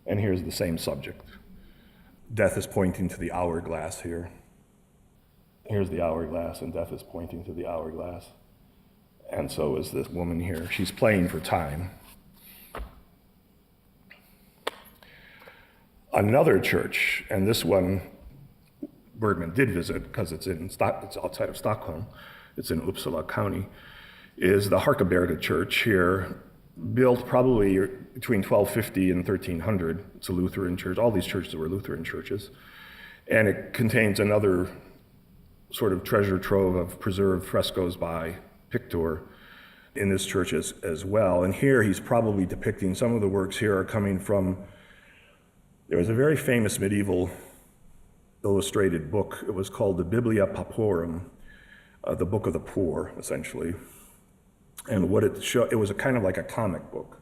And here's the same subject. Death is pointing to the hourglass here. Here's the hourglass, and Death is pointing to the hourglass. And so is this woman here. She's playing for time. Another church, and this one Bergman did visit because it's outside of Stockholm, it's in Uppsala County, is the Harkeberga Church here, built probably between 1250 and 1300. It's a Lutheran church. All these churches were Lutheran churches. And it contains another sort of treasure trove of preserved frescoes by Pictor in this church as well. And here he's probably depicting, some of the works here are coming from, there was a very famous medieval illustrated book. It was called the Biblia Pauperum, the Book of the Poor, essentially. And what it showed, it was a kind of like a comic book.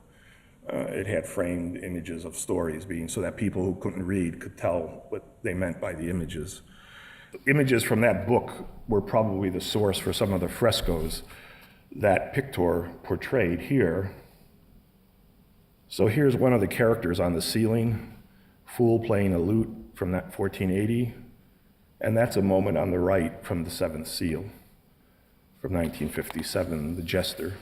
It had framed images of stories being, so that people who couldn't read could tell what they meant by the images. Images from that book were probably the source for some of the frescoes that Pictor portrayed here. So here's one of the characters on the ceiling, Fool playing a lute from that 1480, and that's a moment on the right from the Seventh Seal from 1957, the Jester.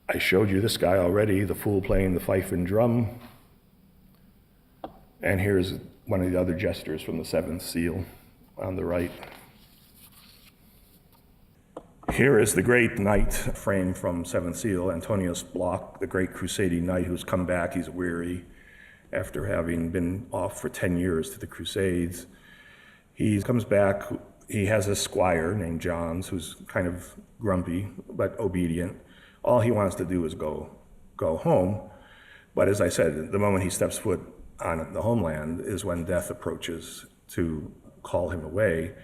I showed you this guy already, the Fool playing the fife and drum, and here's one of the other jesters from the Seventh Seal on the right. Here is the great knight framed from Seventh Seal, Antonius Block, the great crusading knight who's come back. He's weary after having been off for 10 years to the Crusades. He comes back. He has a squire named Johns who's kind of grumpy but obedient. All he wants to do is go home. But as I said, the moment he steps foot on the homeland is when death approaches to call him away.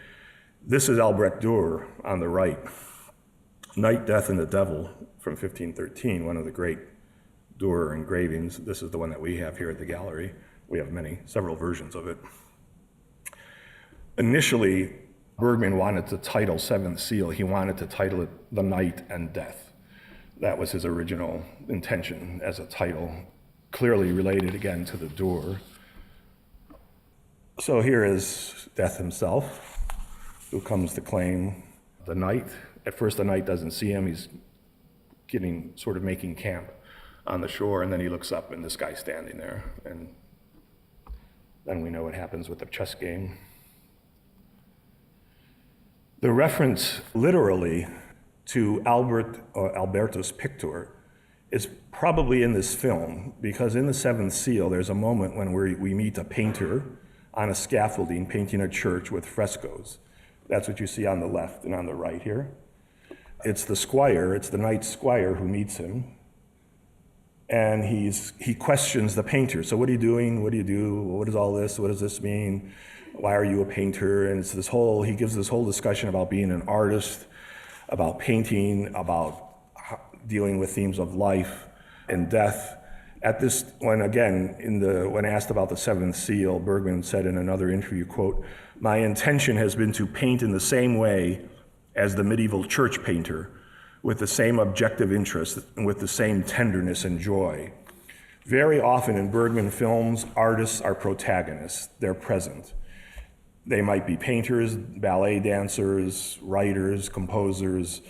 This is Albrecht Dürer on the right. Night, Death, and the Devil from 1513, one of the great Dürer engravings. This is the one that we have here at the gallery. We have several versions of it. Initially, Bergman wanted to title Seventh Seal, he wanted to title it The Night and Death. That was his original intention as a title, clearly related again to the Dürer. So here is Death himself, who comes to claim the Night. At first the Night doesn't see him, he's making camp on the shore, and then he looks up and this guy's standing there. And then we know what happens with the chess game. The reference literally to Albertus Pictor is probably in this film, because in The Seventh Seal, there's a moment when we meet a painter on a scaffolding painting a church with frescoes. That's what you see on the left and on the right here. It's the knight's squire who meets him, and he questions the painter. So what are you doing? What do you do? What is all this? What does this mean? Why are you a painter? And he gives this whole discussion about being an artist, about painting, about dealing with themes of life and death. When asked about The Seventh Seal, Bergman said in another interview, quote, "My intention has been to paint in the same way as the medieval church painter, with the same objective interest and with the same tenderness and joy." Very often in Bergman films, artists are protagonists. They're present. They might be painters, ballet dancers, writers, composers,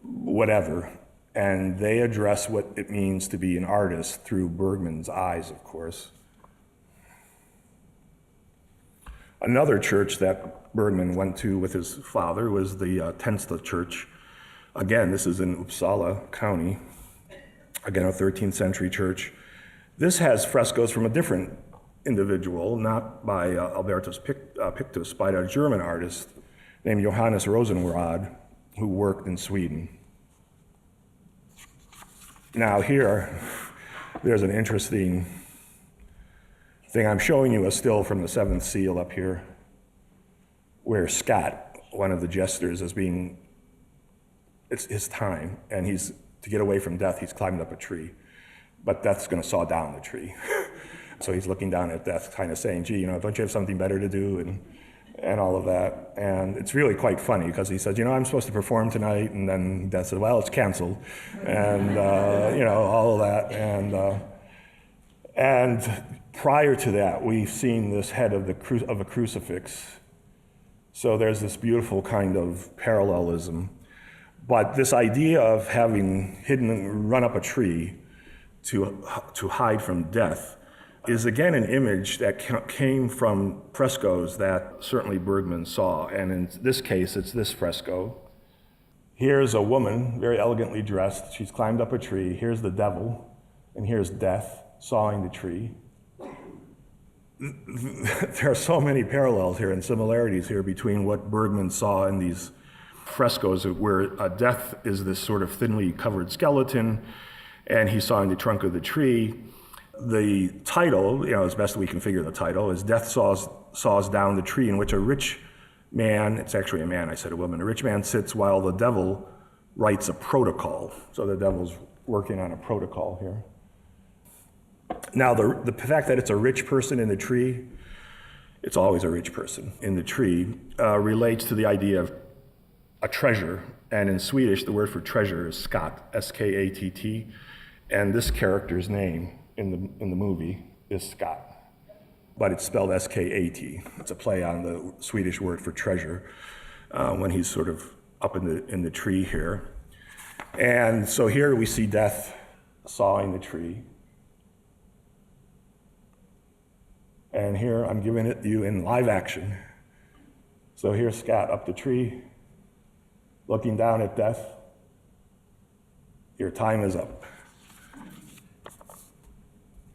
whatever. And they address what it means to be an artist through Bergman's eyes, of course. Another church that Bergman went to with his father was the Tensta Church. Again, this is in Uppsala County. Again, a 13th century church. This has frescoes from a different individual, not by Albertus Pictus, by a German artist named Johannes Rosenrad, who worked in Sweden. Now here, there's an interesting thing. I'm showing you a still from The Seventh Seal up here, where Scott, one of the jesters, it's his time, and to get away from death, he's climbed up a tree, but death's gonna saw down the tree. So he's looking down at death, kind of saying, gee, don't you have something better to do, and all of that. And it's really quite funny, because he says, I'm supposed to perform tonight, and then death said, well, it's canceled, and all of that. And prior to that, we've seen this head of a crucifix. So there's this beautiful kind of parallelism. But this idea of having run up a tree to hide from death is again an image that came from frescoes that certainly Bergman saw. And in this case, it's this fresco. Here's a woman, very elegantly dressed. She's climbed up a tree. Here's the devil, and here's death sawing the tree. There are so many parallels here and similarities here between what Bergman saw in these frescoes, where death is this sort of thinly covered skeleton, and he saw in the trunk of the tree. The title, as best we can figure the title, is Death Saws Down the Tree, in which a rich man, it's actually a man, I said a woman, a rich man sits while the devil writes a protocol. So the devil's working on a protocol here. Now, the fact that it's a rich person in the tree, it's always a rich person in the tree, relates to the idea of a treasure. And in Swedish, the word for treasure is skatt, S-K-A-T-T, and this character's name in the movie is Scott, but it's spelled S-K-A-T. It's a play on the Swedish word for treasure when he's sort of up in the tree here. And so here we see death sawing the tree. And here I'm giving it to you in live action. So here's Scott up the tree, looking down at death. Your time is up.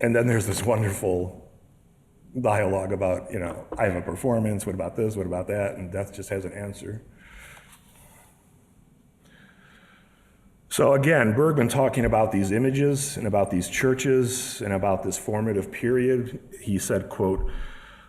And then there's this wonderful dialogue about, I have a performance, what about this, what about that? And death just has an answer. So again, Bergman talking about these images and about these churches and about this formative period, he said, quote,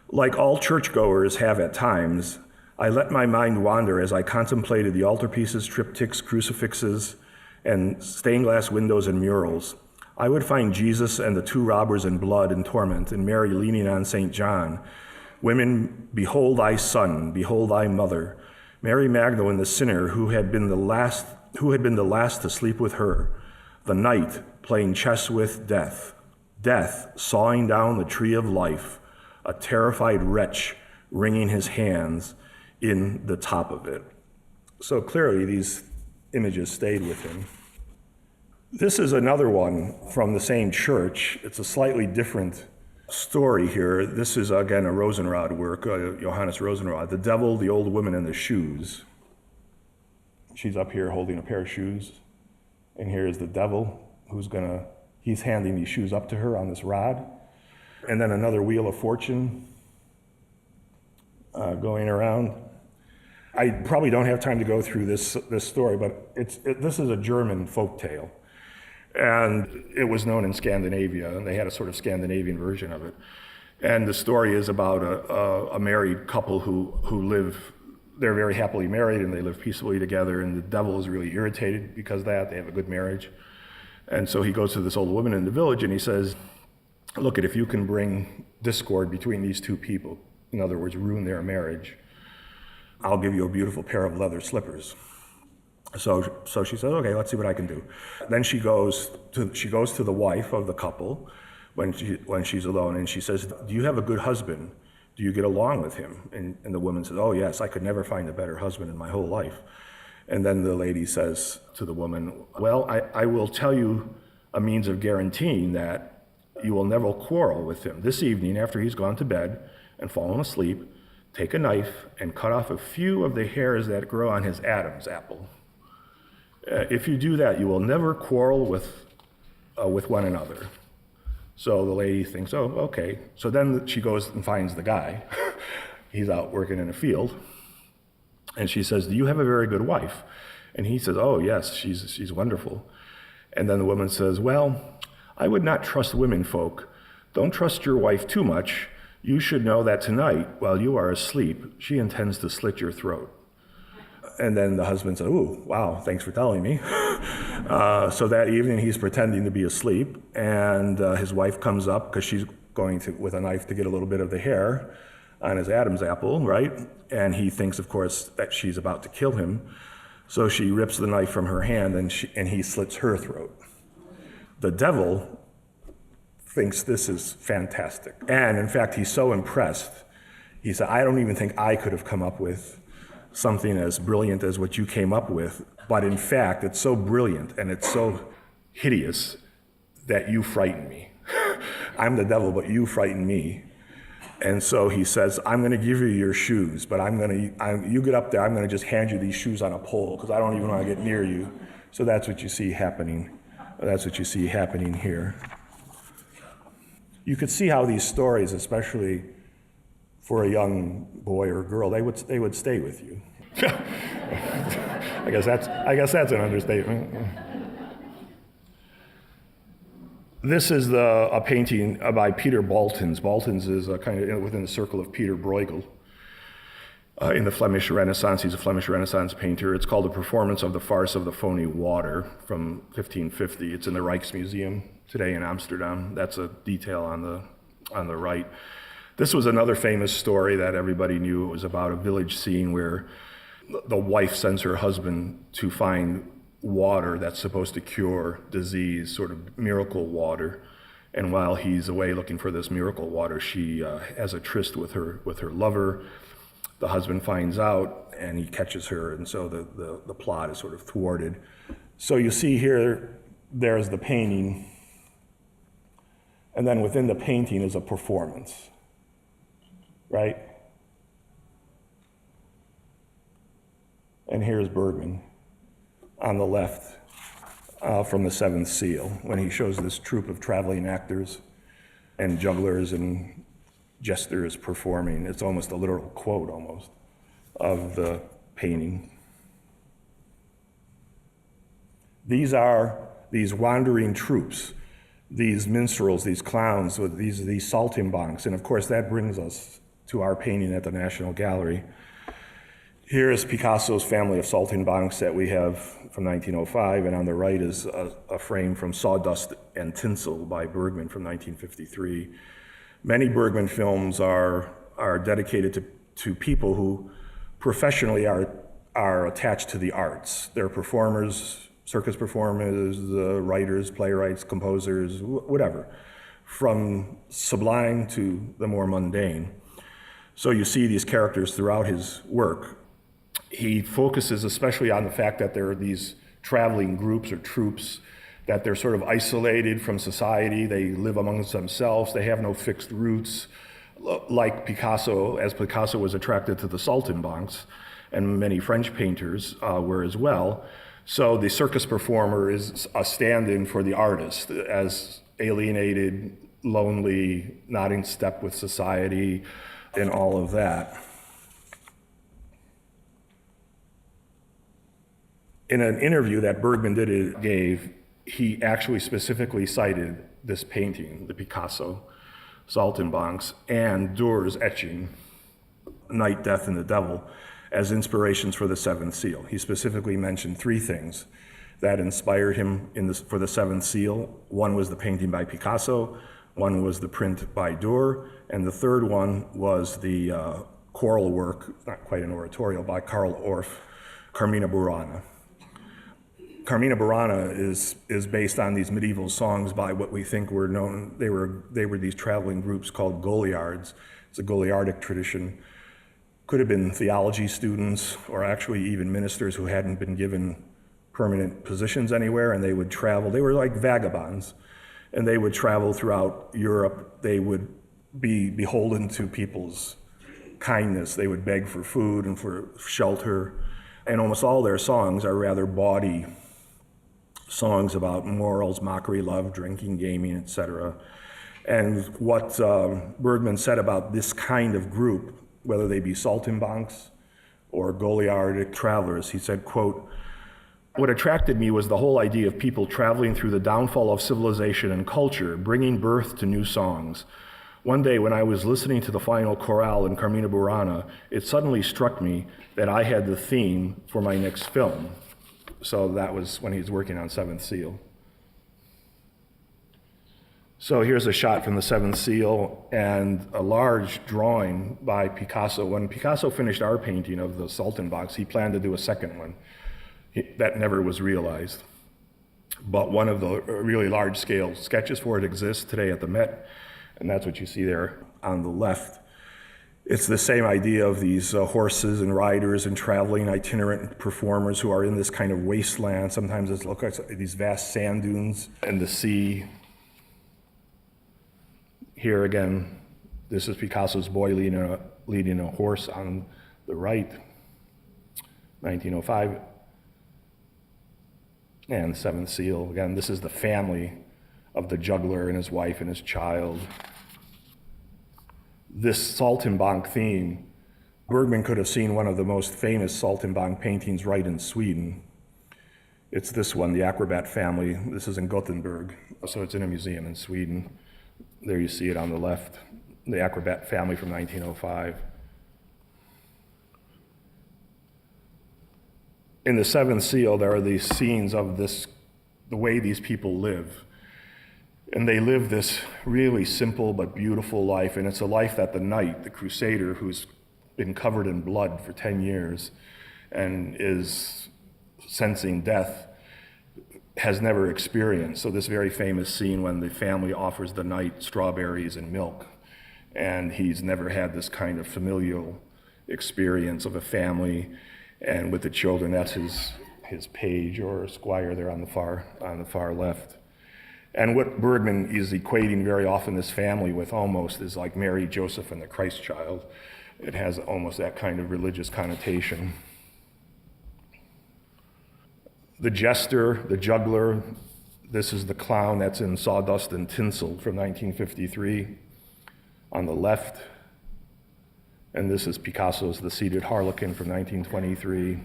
"Like all churchgoers have at times, I let my mind wander as I contemplated the altarpieces, triptychs, crucifixes, and stained glass windows and murals. I would find Jesus and the two robbers in blood and torment, and Mary leaning on St. John. Women, behold thy son, behold thy mother. Mary Magdalene, the sinner, who had been the last to sleep with her. The night playing chess with death. Death sawing down the tree of life. A terrified wretch wringing his hands in the top of it." So clearly these images stayed with him. This is another one from the same church. It's a slightly different story here. This is, again, a Rosenrod work, Johannes Rosenrod, The Devil, the Old Woman, and the Shoes. She's up here holding a pair of shoes, and here is the devil he's handing these shoes up to her on this rod. And then another Wheel of Fortune going around. I probably don't have time to go through this story, but this is a German folk tale. And it was known in Scandinavia, and they had a sort of Scandinavian version of it. And the story is about a married couple who they're very happily married, and they live peacefully together, and the devil is really irritated because of that. They have a good marriage. And so he goes to this old woman in the village, and he says, "Look, if you can bring discord between these two people, in other words, ruin their marriage, I'll give you a beautiful pair of leather slippers." So she says, "Okay, let's see what I can do." Then she goes to the wife of the couple when she's alone, and she says, "Do you have a good husband? Do you get along with him?" And the woman says, "Oh yes, I could never find a better husband in my whole life." And then the lady says to the woman, "Well, I will tell you a means of guaranteeing that you will never quarrel with him. This evening, after he's gone to bed and fallen asleep, take a knife and cut off a few of the hairs that grow on his Adam's apple. If you do that, you will never quarrel with one another." So the lady thinks, "Oh, okay." So then she goes and finds the guy. He's out working in a field. And she says, "Do you have a very good wife?" And he says, "Oh, yes, she's wonderful." And then the woman says, "Well, I would not trust women folk. Don't trust your wife too much. You should know that tonight, while you are asleep, she intends to slit your throat." And then the husband said, "Ooh, wow, thanks for telling me." So that evening he's pretending to be asleep, and his wife comes up because she's going with a knife to get a little bit of the hair on his Adam's apple, right? And he thinks, of course, that she's about to kill him. So she rips the knife from her hand, and he slits her throat. The devil thinks this is fantastic. And in fact, he's so impressed, he said, "I don't even think I could have come up with something as brilliant as what you came up with, but in fact, it's so brilliant and it's so hideous that you frighten me. I'm the devil, but you frighten me." And so he says, "I'm going to give you your shoes, but you get up there, I'm going to just hand you these shoes on a pole because I don't even want to get near you." So that's what you see happening. That's what you see happening here. You could see how these stories, especially for a young boy or girl, they would stay with you. I guess that's an understatement. This is a painting by Peter Baltens. Baltens is kind of within the circle of Peter Bruegel in the Flemish Renaissance. He's a Flemish Renaissance painter. It's called "The Performance of the Farce of the Phony Water" from 1550. It's in the Rijksmuseum today in Amsterdam. That's a detail on the right. This was another famous story that everybody knew. It was about a village scene where the wife sends her husband to find water that's supposed to cure disease, sort of miracle water. And while he's away looking for this miracle water, she has a tryst with her lover. The husband finds out and he catches her, and so the plot is sort of thwarted. So you see here, there's the painting, and then within the painting is a performance, right? And here's Bergman on the left from The Seventh Seal, when he shows this troupe of traveling actors and jugglers and jesters performing. It's almost a literal quote, almost, of the painting. These are these wandering troops, these minstrels, these clowns, with these saltimbanques. And of course, that brings us to our painting at the National Gallery. Here is Picasso's family of saltimbanques that we have from 1905, and on the right is a frame from Sawdust and Tinsel by Bergman from 1953. Many Bergman films are dedicated to people who professionally are attached to the arts. They're performers, circus performers, writers, playwrights, composers, whatever, from sublime to the more mundane. So you see these characters throughout his work. He focuses especially on the fact that there are these traveling groups or troops, that they're sort of isolated from society. They live amongst themselves. They have no fixed roots, like Picasso, as Picasso was attracted to the saltimbanques, and many French painters were as well. So the circus performer is a stand-in for the artist, as alienated, lonely, not in step with society, and all of that. In an interview that Bergman gave, he actually specifically cited this painting, the Picasso saltimbanques, and Durer's etching, Night, Death, and the Devil, as inspirations for the Seventh Seal. He specifically mentioned three things that inspired him for the Seventh Seal. One was the painting by Picasso, one was the print by Durer, and the third one was the choral work, not quite an oratorio, by Carl Orff, Carmina Burana. Carmina Burana is based on these medieval songs by what we think were known. They were these traveling groups called Goliards. It's a Goliardic tradition. Could have been theology students or actually even ministers who hadn't been given permanent positions anywhere, and they would travel. They were like vagabonds, and they would travel throughout Europe. They would be beholden to people's kindness. They would beg for food and for shelter, and almost all their songs are rather bawdy songs about morals, mockery, love, drinking, gaming, etc. And what Bergman said about this kind of group, whether they be saltimbanques or Goliardic travelers, he said, quote, "What attracted me was the whole idea of people traveling through the downfall of civilization and culture, bringing birth to new songs. One day when I was listening to the final chorale in Carmina Burana, it suddenly struck me that I had the theme for my next film." So that was when he was working on Seventh Seal. So here's a shot from the Seventh Seal and a large drawing by Picasso. When Picasso finished our painting of the saltimbanques, he planned to do a second one. That never was realized. But one of the really large-scale sketches for it exists today at the Met, and that's what you see there on the left. It's the same idea of these horses and riders and traveling itinerant performers who are in this kind of wasteland. Sometimes it looks like these vast sand dunes and the sea. Here again, this is Picasso's boy leading a horse on the right, 1905. And Seventh Seal, again, this is the family of the juggler and his wife and his child. This saltimbanque theme, Bergman could have seen one of the most famous saltimbanque paintings right in Sweden. It's this one, the Acrobat family. This is in Gothenburg, so it's in a museum in Sweden. There you see it on the left, the Acrobat family from 1905. In the Seventh Seal, there are these scenes of the way these people live. And they live this really simple but beautiful life, and it's a life that the knight, the crusader who's been covered in blood for 10 years and is sensing death, has never experienced. So this very famous scene when the family offers the knight strawberries and milk, and he's never had this kind of familial experience of a family, and with the children, that's his page or squire there on the far left. And what Bergman is equating very often this family with almost is like Mary, Joseph, and the Christ child. It has almost that kind of religious connotation. The jester, the juggler, this is the clown that's in Sawdust and Tinsel from 1953 on the left. And this is Picasso's The Seated Harlequin from 1923.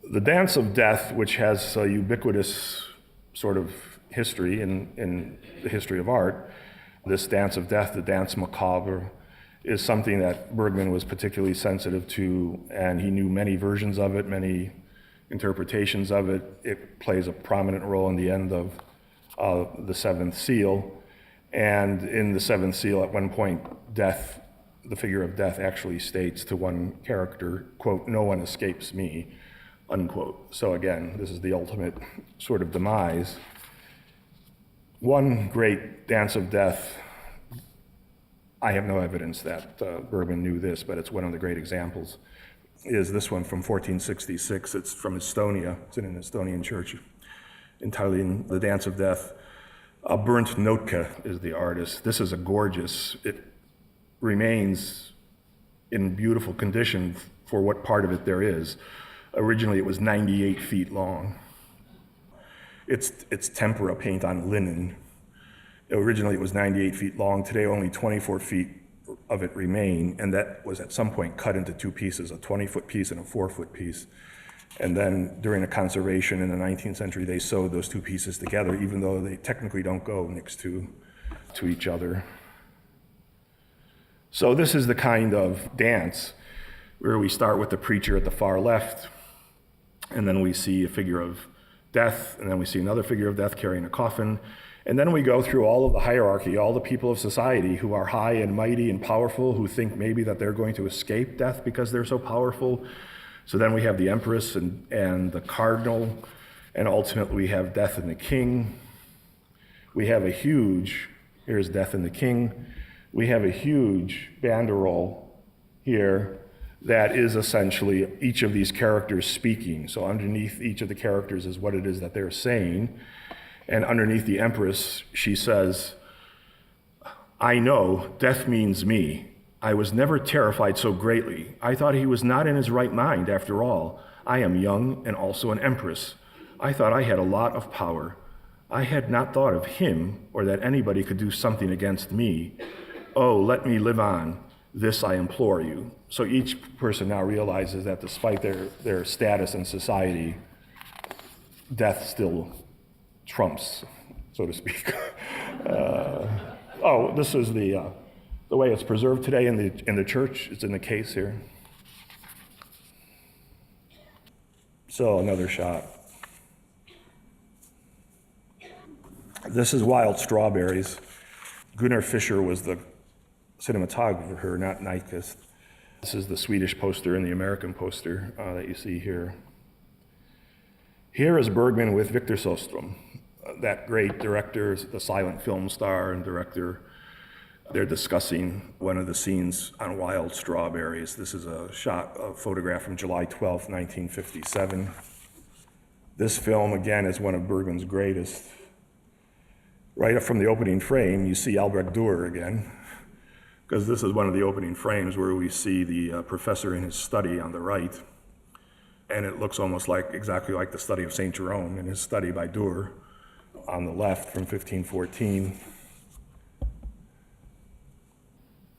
The Dance of Death, which has a ubiquitous sort of history in the history of art, this Dance of Death, the Dance Macabre, is something that Bergman was particularly sensitive to, and he knew many versions of it, many interpretations of it. It plays a prominent role in the end of the Seventh Seal. And in the Seventh Seal, at one point, death, the figure of death actually states to one character, quote, "No one escapes me," unquote. So again, this is the ultimate sort of demise. One great Dance of Death, I have no evidence that Bergman knew this, but it's one of the great examples, is this one from 1466. It's from Estonia. It's in an Estonian church, entitled The Dance of Death. Bernd Notke is the artist. This is a gorgeous, it remains in beautiful condition for what part of it there is. Originally it was 98 feet long. It's tempera paint on linen. Originally it was 98 feet long. Today only 24 feet of it remain, and that was at some point cut into two pieces, a 20-foot piece and a 4-foot piece. And then during the conservation in the 19th century, they sewed those two pieces together, even though they technically don't go next to each other. So this is the kind of dance where we start with the preacher at the far left, and then we see a figure of death, and then we see another figure of death carrying a coffin. And then we go through all of the hierarchy, all the people of society who are high and mighty and powerful, who think maybe that they're going to escape death because they're so powerful. So then we have the empress and the cardinal, and ultimately we have death and the king. We have a huge, here's death and the king. We have a huge banderole here that is essentially each of these characters speaking. So underneath each of the characters is what it is that they're saying. And underneath the empress, she says, "I know death means me. I was never terrified so greatly. I thought he was not in his right mind after all. I am young and also an empress. I thought I had a lot of power. I had not thought of him or that anybody could do something against me. Oh, let me live on. This I implore you." So each person now realizes that despite their status in society, death still trumps, so to speak. This is the way it's preserved today in the church. It's in the case here. So another shot. This is Wild Strawberries. Gunnar Fischer was the cinematographer, not Nyquist. This is the Swedish poster and the American poster that you see here. Here is Bergman with Victor Sjöström, that great director, the silent film star and director. They're discussing one of the scenes on Wild Strawberries. This is a photograph from July 12th, 1957. This film, again, is one of Bergman's greatest. Right up from the opening frame, you see Albrecht Dürer again, because this is one of the opening frames where we see the professor in his study on the right. And it looks almost exactly like the study of St. Jerome in his study by Dürer on the left from 1514.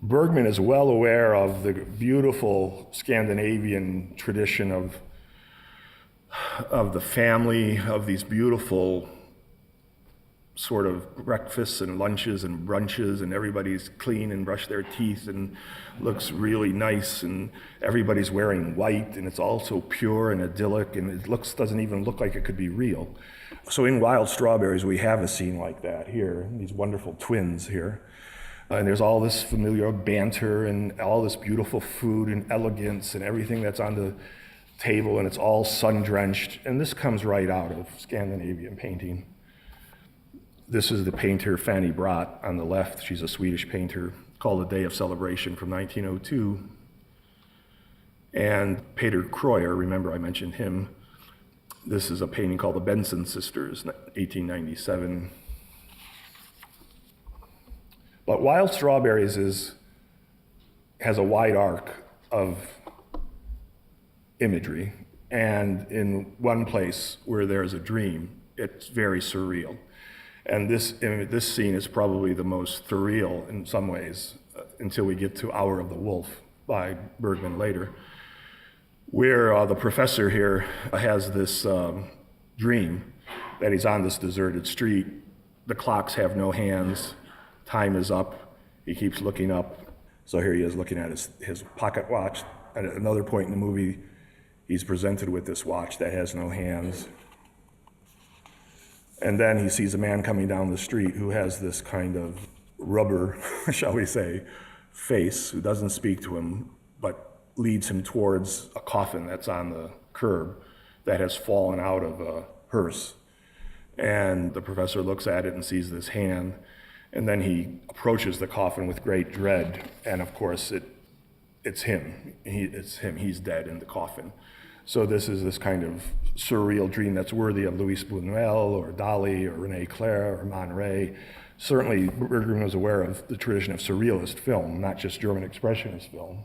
Bergman is well aware of the beautiful Scandinavian tradition of the family, of these beautiful sort of breakfasts and lunches and brunches, and everybody's clean and brushed their teeth and looks really nice, and everybody's wearing white, and it's all so pure and idyllic, and it doesn't even look like it could be real. So in Wild Strawberries, we have a scene like that here, these wonderful twins here. And there's all this familiar banter and all this beautiful food and elegance and everything that's on the table, and it's all sun-drenched. And this comes right out of Scandinavian painting. This is the painter Fanny Brott on the left. She's a Swedish painter, called A Day of Celebration from 1902. And Peter Kreuer, remember I mentioned him. This is a painting called The Benson Sisters, 1897. But Wild Strawberries has a wide arc of imagery. And in one place where there's a dream, it's very surreal. And this scene is probably the most surreal in some ways until we get to Hour of the Wolf by Bergman later. where the professor here has this dream that he's on this deserted street. The clocks have no hands, time is up, he keeps looking up. So here he is looking at his pocket watch. At another point in the movie, he's presented with this watch that has no hands. And then he sees a man coming down the street who has this kind of rubber, shall we say, face, who doesn't speak to him, but leads him towards a coffin that's on the curb that has fallen out of a hearse. And the professor looks at it and sees this hand, and then he approaches the coffin with great dread, and of course it's him. It's him. He's dead in the coffin. So this is this kind of surreal dream that's worthy of Luis Buñuel or Dali or René Clair or Man Ray. Certainly, Bergman was aware of the tradition of surrealist film, not just German expressionist film.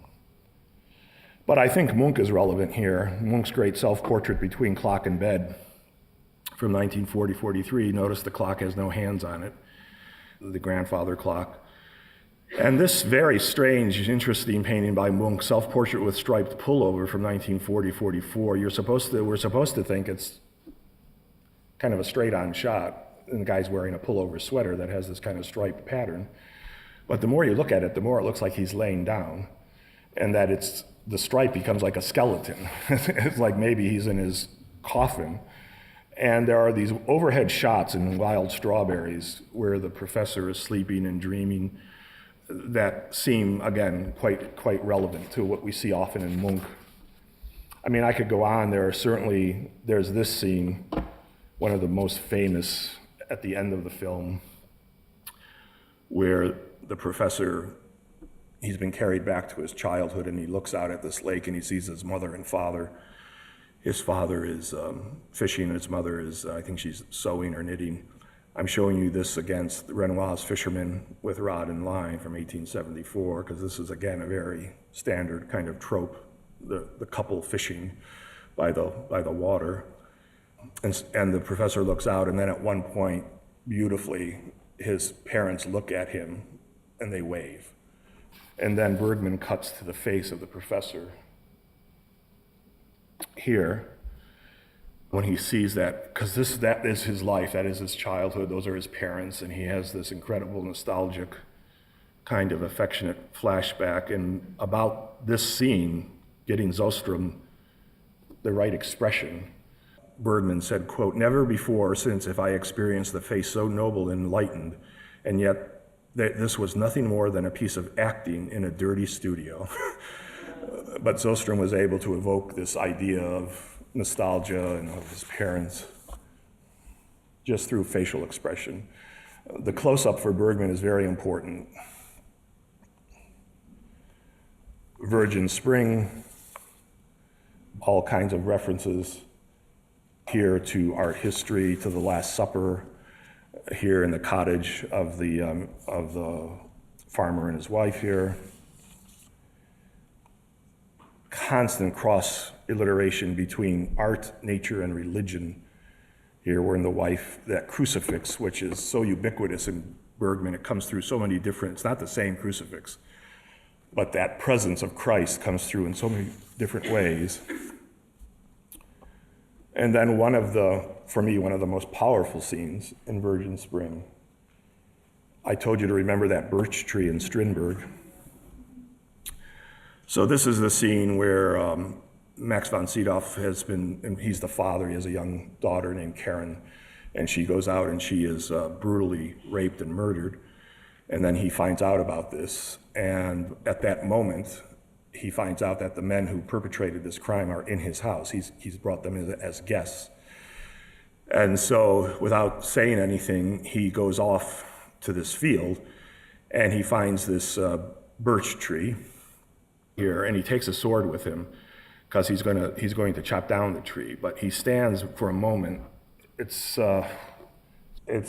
But I think Munch is relevant here. Munch's great self-portrait Between Clock and Bed from 1940-43. Notice the clock has no hands on it, the grandfather clock. And this very strange, interesting painting by Munch, Self-Portrait with Striped Pullover from 1940-44, we're supposed to think it's kind of a straight-on shot, and the guy's wearing a pullover sweater that has this kind of striped pattern. But the more you look at it, the more it looks like he's laying down, and that the stripe becomes like a skeleton. It's like maybe he's in his coffin. And there are these overhead shots in Wild Strawberries where the professor is sleeping and dreaming that seem, again, quite relevant to what we see often in Munch. I mean, I could go on. There's this scene, one of the most famous at the end of the film, where the professor, he's been carried back to his childhood, and he looks out at this lake and he sees his mother and father. His father is fishing, and his mother is, I think she's sewing or knitting. I'm showing you this against Renoir's Fisherman with Rod and Line from 1874, because this is, again, a very standard kind of trope, the couple fishing by the water. And the professor looks out, and then at one point, beautifully, his parents look at him, and they wave. And then Bergman cuts to the face of the professor here, when he sees that, because that is his life, that is his childhood, those are his parents, and he has this incredible nostalgic kind of affectionate flashback. And about this scene, getting Zostrom the right expression, Bergman said, quote, "Never before or since have I experienced the face so noble and enlightened, and yet this was nothing more than a piece of acting in a dirty studio." But Zostrom was able to evoke this idea of nostalgia and of his parents just through facial expression. The close-up for Bergman is very important. Virgin Spring, all kinds of references here to art history, to the Last Supper, here in the cottage of the farmer and his wife here. Constant cross-alliteration between art, nature, and religion. Here we're in the wife, that crucifix, which is so ubiquitous in Bergman. It comes through so many different, it's not the same crucifix, but that presence of Christ comes through in so many different ways. And then for me, one of the most powerful scenes in Virgin Spring. I told you to remember that birch tree in Strindberg. So this is the scene where Max von Sydow and he's the father, he has a young daughter named Karen, and she goes out and she is brutally raped and murdered. And then he finds out about this, and at that moment, he finds out that the men who perpetrated this crime are in his house. He's brought them as guests. And so without saying anything, he goes off to this field, and he finds this birch tree here, and he takes a sword with him because he's going to chop down the tree. But he stands for a moment. It's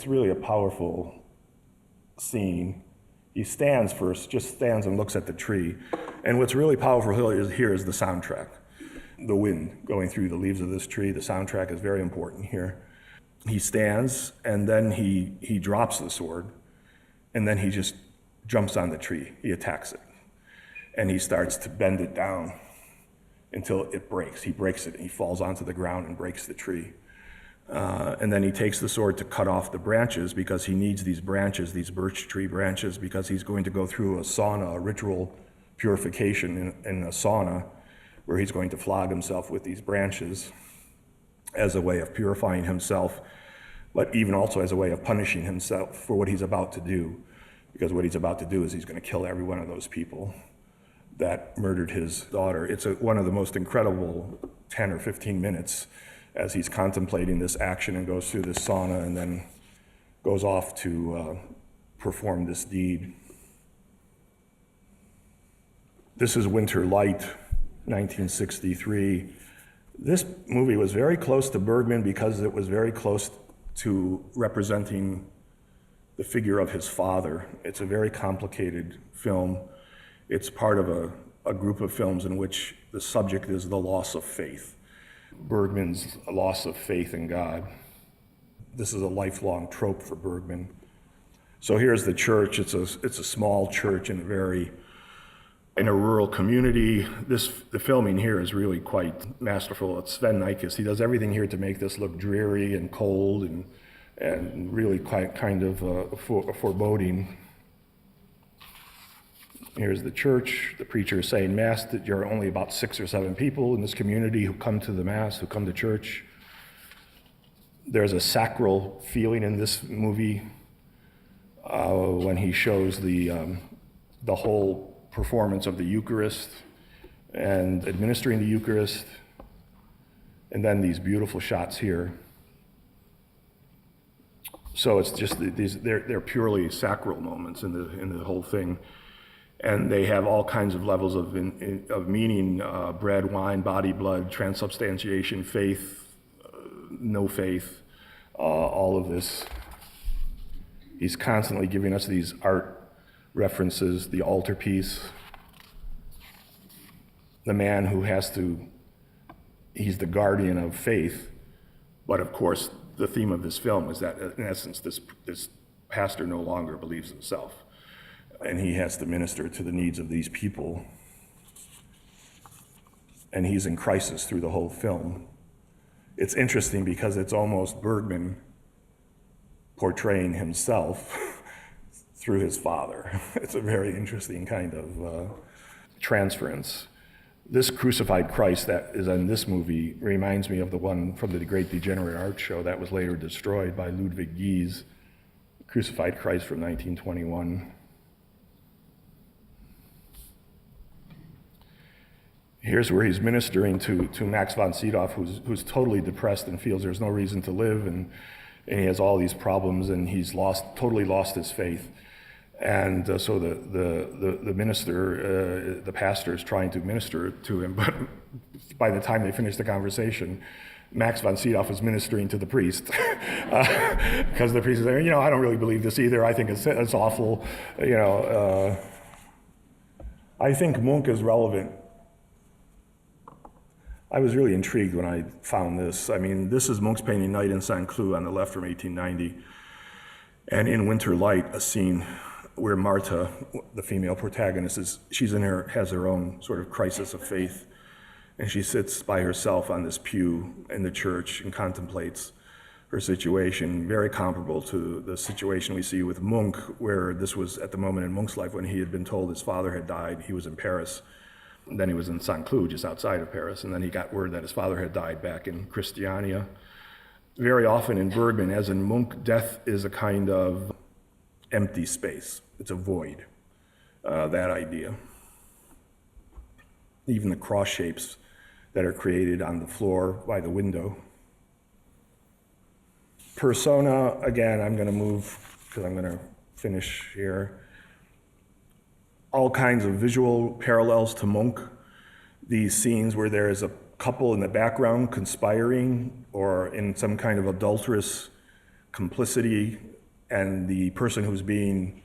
really a powerful scene. He stands first, just stands and looks at the tree. And what's really powerful here is the soundtrack. The wind going through the leaves of this tree, the soundtrack is very important here. He stands, and then he drops the sword, and then he just jumps on the tree. He attacks it. And he starts to bend it down. until it breaks. He breaks it, and he falls onto the ground and breaks the tree. And then he takes the sword to cut off the branches because he needs these branches, these birch tree branches, because he's going to go through a sauna, a ritual purification in a sauna, where he's going to flog himself with these branches as a way of purifying himself, but even also as a way of punishing himself for what he's about to do. Because what he's about to do is he's going to kill every one of those people that murdered his daughter. It's one of the most incredible 10 or 15 minutes as he's contemplating this action and goes through this sauna and then goes off to perform this deed. This is Winter Light, 1963. This movie was very close to Bergman because it was very close to representing the figure of his father. It's a very complicated film. It's part of a group of films in which the subject is the loss of faith. Bergman's loss of faith in God. This is a lifelong trope for Bergman. So here's the church. It's a small church in a rural community. The filming here is really quite masterful. It's Sven Nykvist. He does everything here to make this look dreary and cold and really kind of foreboding. Here's the church. The preacher is saying Mass. That there are only about 6 or 7 people in this community who come to the Mass, who come to church. There's a sacral feeling in this movie when he shows the whole performance of the Eucharist and administering the Eucharist, and then these beautiful shots here. So it's just they're purely sacral moments in the whole thing, and they have all kinds of levels of meaning: bread, wine, body, blood, transubstantiation, faith, no faith, all of this. He's constantly giving us these art references, the altarpiece, the man who he's the guardian of faith, but of course the theme of this film is that in essence this pastor no longer believes himself, and he has to minister to the needs of these people, and he's in crisis through the whole film. It's interesting because it's almost Bergman portraying himself through his father. It's a very interesting kind of transference. This crucified Christ that is in this movie reminds me of the one from the Great Degenerate Art Show that was later destroyed by Ludwig Gies, Crucified Christ from 1921. Here's where he's ministering to Max von Sydow, who's totally depressed and feels there's no reason to live, and he has all these problems, and he's totally lost his faith. And so the minister, the pastor, is trying to minister to him, but by the time they finish the conversation, Max von Sydow is ministering to the priest, because the priest is saying, I don't really believe this either. I think it's awful. I think Munch is relevant. I was really intrigued when I found this. I mean, this is Munch's painting Night in St. Cloud on the left from 1890. And in Winter Light, a scene where Marta, the female protagonist, has her own sort of crisis of faith. And she sits by herself on this pew in the church and contemplates her situation, very comparable to the situation we see with Munch, where this was at the moment in Munch's life when he had been told his father had died. He was in Paris. And then he was in St. Cloud, just outside of Paris, and then he got word that his father had died back in Christiania. Very often in Bergman, as in Munch, death is a kind of empty space. It's a void, that idea. Even the cross shapes that are created on the floor by the window. Persona, again, I'm going to move, because I'm going to finish here. All kinds of visual parallels to Munch. These scenes where there is a couple in the background conspiring or in some kind of adulterous complicity, and the person who's being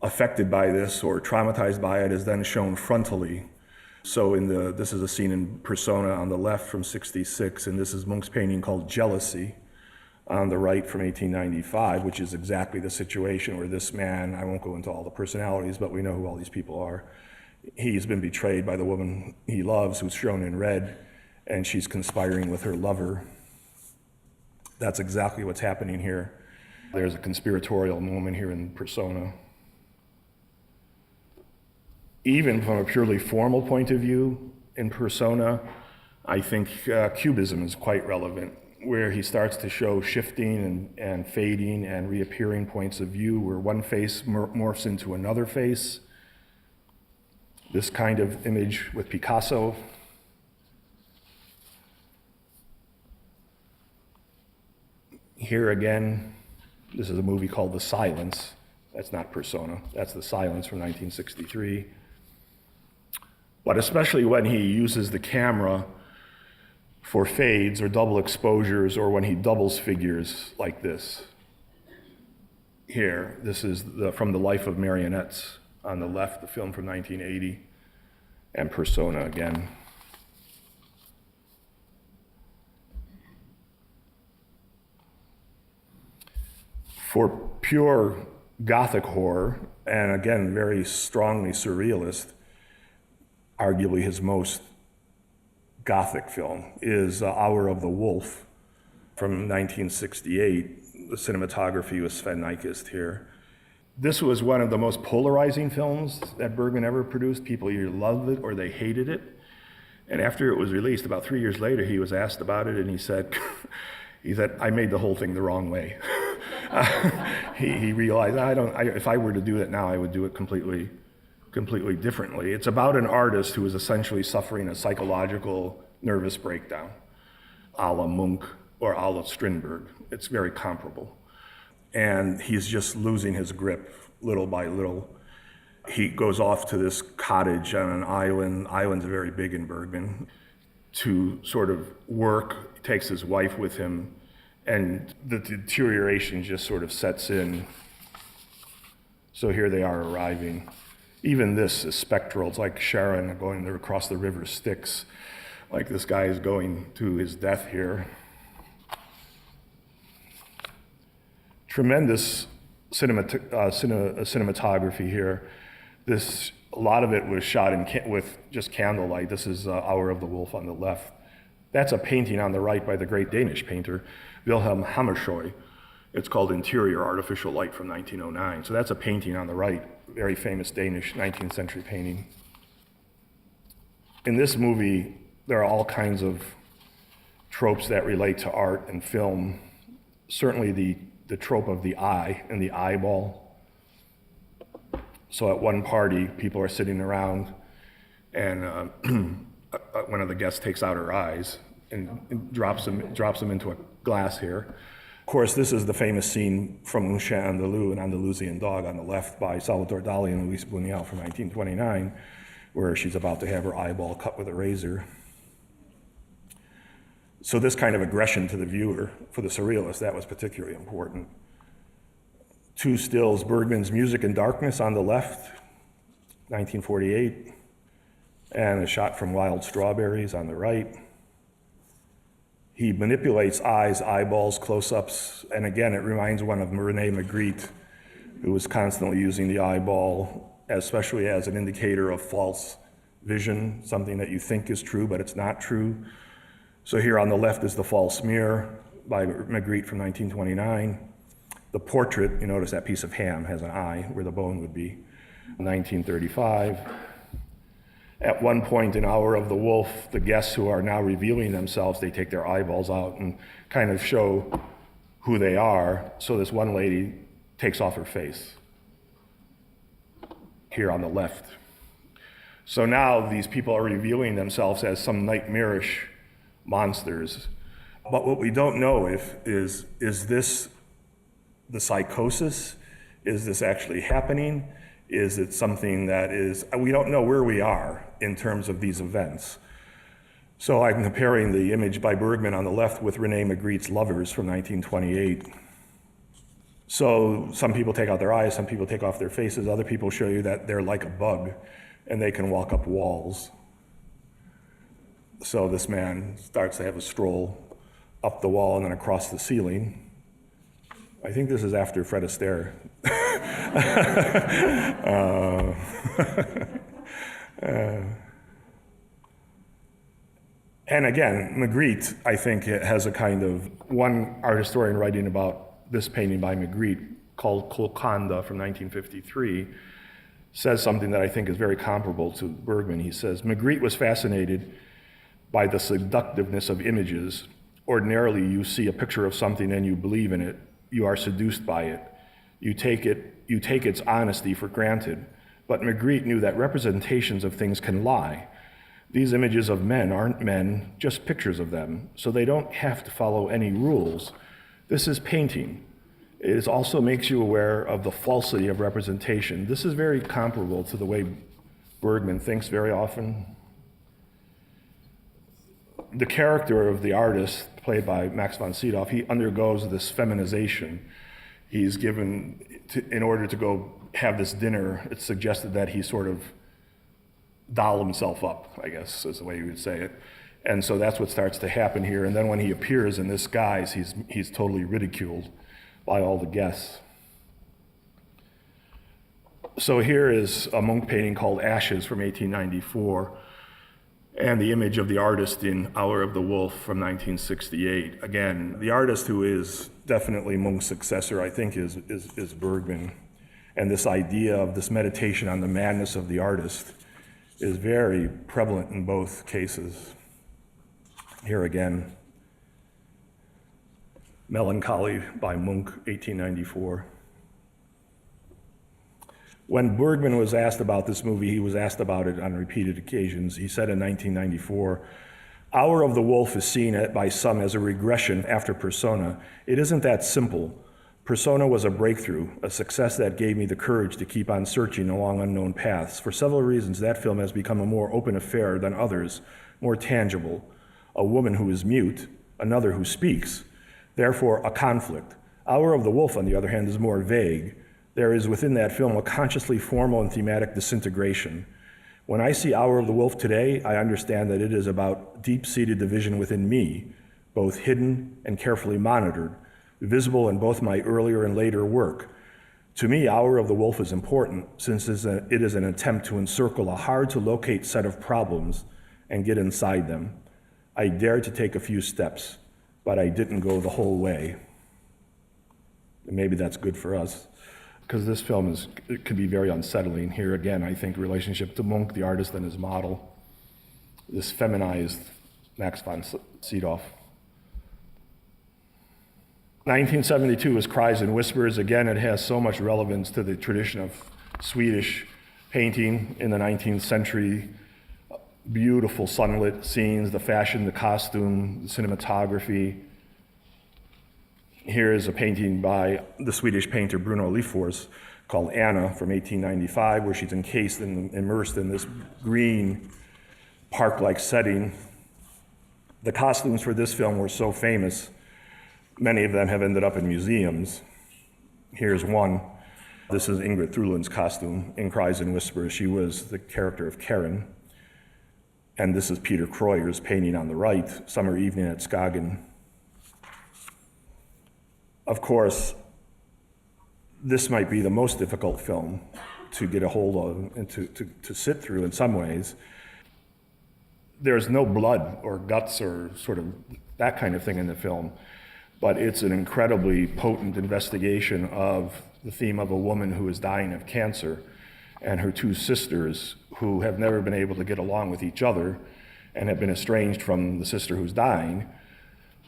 affected by this or traumatized by it is then shown frontally. So this is a scene in Persona on the left from '66, and this is Munch's painting called Jealousy on the right from 1895, which is exactly the situation where this man, I won't go into all the personalities, but we know who all these people are, He's been betrayed by the woman he loves, who's shown in red, and she's conspiring with her lover. That's exactly what's happening here. There's a conspiratorial moment here in Persona. Even from a purely formal point of view, in Persona, I think Cubism is quite relevant, where he starts to show shifting and fading and reappearing points of view, where one face morphs into another face. This kind of image with Picasso. Here again, this is a movie called The Silence. That's not Persona, that's The Silence from 1963. But especially when he uses the camera for fades or double exposures, or when he doubles figures like this. Here, this is from The Life of Marionettes on the left, the film from 1980, and Persona again. For pure Gothic horror, and again, very strongly surrealist, arguably his most Gothic film is Hour of the Wolf from 1968. The cinematography was Sven Nykvist here. This was one of the most polarizing films that Bergman ever produced. People either loved it or they hated it. And after it was released, about 3 years later, he was asked about it, and he said, I made the whole thing the wrong way. He realized, if I were to do it now, I would do it completely differently. It's about an artist who is essentially suffering a psychological nervous breakdown, a la Munch or a la Strindberg. It's very comparable. And he's just losing his grip little by little. He goes off to this cottage on an island. Islands are very big in Bergman. To sort of work, he takes his wife with him, and the deterioration just sort of sets in. So here they are arriving. Even this is spectral. It's like Sharon going across the river Styx, like this guy is going to his death here. Tremendous cinematography here. A lot of it was shot with just candlelight. This is Hour of the Wolf on the left. That's a painting on the right by the great Danish painter, Wilhelm Hammershøi. It's called Interior Artificial Light from 1909. So that's a painting on the right, very famous Danish 19th century painting. In this movie, there are all kinds of tropes that relate to art and film. Certainly the trope of the eye and the eyeball. So at one party, people are sitting around, and one of the guests takes out her eyes and drops them into a glass here. Of course, this is the famous scene from Un Chien Andalou, An Andalusian Dog, on the left by Salvador Dali and Luis Buñuel from 1929, where she's about to have her eyeball cut with a razor. So this kind of aggression to the viewer, for the surrealist, that was particularly important. Two stills, Bergman's Music in Darkness on the left, 1948, and a shot from Wild Strawberries on the right. He manipulates eyes, eyeballs, close-ups, and again, it reminds one of René Magritte, who was constantly using the eyeball, especially as an indicator of false vision, something that you think is true, but it's not true. So here on the left is The False Mirror by Magritte from 1929. The portrait, you notice that piece of ham has an eye where the bone would be, 1935. At one point in Hour of the Wolf, the guests who are now revealing themselves, they take their eyeballs out and kind of show who they are. So this one lady takes off her face here on the left. So now these people are revealing themselves as some nightmarish monsters. But what we don't know is this the psychosis? Is this actually happening? Is it something that is, we don't know where we are in terms of these events. So I'm comparing the image by Bergman on the left with René Magritte's Lovers from 1928. So some people take out their eyes, some people take off their faces, other people show you that they're like a bug and they can walk up walls. So this man starts to have a stroll up the wall and then across the ceiling. I think this is after Fred Astaire. And again, Magritte, I think, has a kind of, one art historian writing about this painting by Magritte called Golconda from 1953 says something that I think is very comparable to Bergman. He says, Magritte was fascinated by the seductiveness of images. Ordinarily, you see a picture of something and you believe in it. You are seduced by it. You take its honesty for granted. But Magritte knew that representations of things can lie. These images of men aren't men, just pictures of them, so they don't have to follow any rules. This is painting. It also makes you aware of the falsity of representation. This is very comparable to the way Bergman thinks very often. The character of the artist, played by Max von Sydow, he undergoes this feminization. He's given, in order to go have this dinner, it's suggested that he sort of doll himself up, I guess is the way you would say it. And so that's what starts to happen here. And then when he appears in this guise, he's totally ridiculed by all the guests. So here is a Munch painting called Ashes from 1894, and the image of the artist in Hour of the Wolf from 1968. Again, the artist who is definitely Munch's successor, I think, is Bergman. And this idea of this meditation on the madness of the artist is very prevalent in both cases. Here again, Melancholy by Munch, 1894. When Bergman was asked about this movie, he was asked about it on repeated occasions. He said in 1994, Hour of the Wolf is seen by some as a regression after Persona. It isn't that simple. Persona was a breakthrough, a success that gave me the courage to keep on searching along unknown paths. For several reasons, that film has become a more open affair than others, more tangible. A woman who is mute, another who speaks, therefore a conflict. Hour of the Wolf, on the other hand, is more vague. There is within that film a consciously formal and thematic disintegration. When I see Hour of the Wolf today, I understand that it is about deep-seated division within me, both hidden and carefully monitored, visible in both my earlier and later work. To me, Hour of the Wolf is important since it is an attempt to encircle a hard-to-locate set of problems and get inside them. I dared to take a few steps, but I didn't go the whole way. And maybe that's good for us, because this film it can be very unsettling. Here again, I think relationship to Munch, the artist, and his model, this feminized Max von Sydow. 1972 is Cries and Whispers. Again, it has so much relevance to the tradition of Swedish painting in the 19th century. Beautiful sunlit scenes, the fashion, the costume, the cinematography. Here is a painting by the Swedish painter Bruno Liefors called Anna from 1895, where she's immersed in this green park-like setting. The costumes for this film were so famous, many of them have ended up in museums. Here's one. This is Ingrid Thulund's costume in Cries and Whispers. She was the character of Karen. And this is Peter Kreuer's painting on the right, Summer Evening at Skagen. Of course, this might be the most difficult film to get a hold of and to sit through in some ways. There's no blood or guts or sort of that kind of thing in the film, but it's an incredibly potent investigation of the theme of a woman who is dying of cancer and her two sisters who have never been able to get along with each other and have been estranged from the sister who's dying,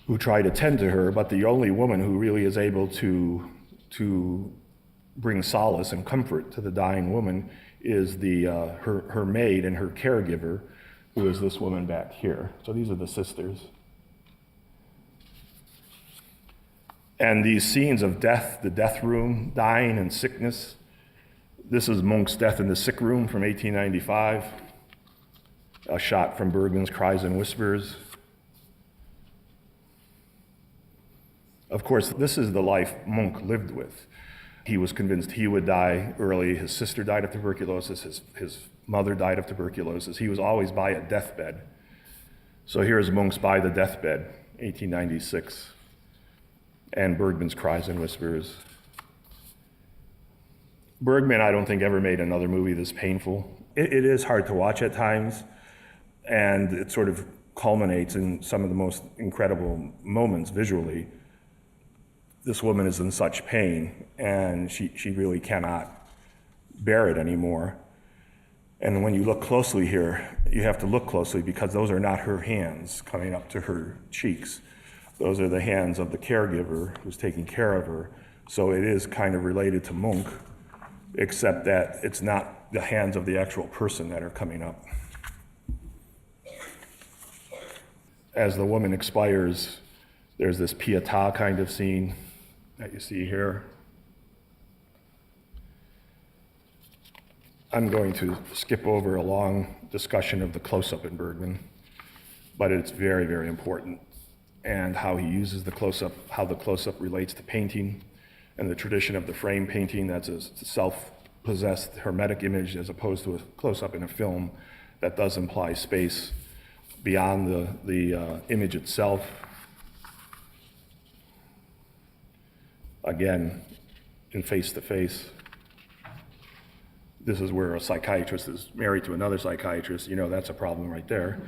who try to tend to her, but the only woman who really is able to bring solace and comfort to the dying woman is her maid and her caregiver, who is this woman back here. So these are the sisters. And these scenes of death, the death room, dying and sickness. This is Munch's Death in the Sick Room from 1895, a shot from Bergman's Cries and Whispers. Of course, this is the life Munch lived with. He was convinced he would die early. His sister died of tuberculosis. His mother died of tuberculosis. He was always by a deathbed. So here's Munch's By the Deathbed, 1896, and Bergman's Cries and Whispers. Bergman, I don't think, ever made another movie this painful. it is hard to watch at times, and it sort of culminates in some of the most incredible moments visually. This woman is in such pain, and she really cannot bear it anymore. And when you look closely here, you have to look closely because those are not her hands coming up to her cheeks. Those are the hands of the caregiver who's taking care of her. So it is kind of related to Munch, except that it's not the hands of the actual person that are coming up. As the woman expires, there's this pietà kind of scene that you see here. I'm going to skip over a long discussion of the close-up in Bergman, but it's very, very important, and how he uses the close-up, how the close-up relates to painting, and the tradition of the frame painting that's a self-possessed hermetic image as opposed to a close-up in a film that does imply space beyond the image itself. Again, in face-to-face. This is where a psychiatrist is married to another psychiatrist. You know, that's a problem right there.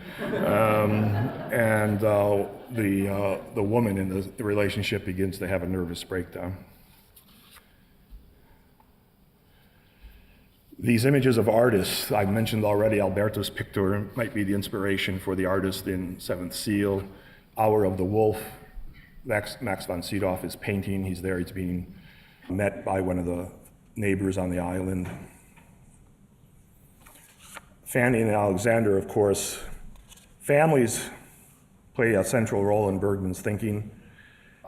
And the woman in the relationship begins to have a nervous breakdown. These images of artists, I mentioned already, Albertus Pictor might be the inspiration for the artist in Seventh Seal. Hour of the Wolf, Max von Sydow is painting. He's there, he's being met by one of the neighbors on the island. Fanny and Alexander, of course, families play a central role in Bergman's thinking.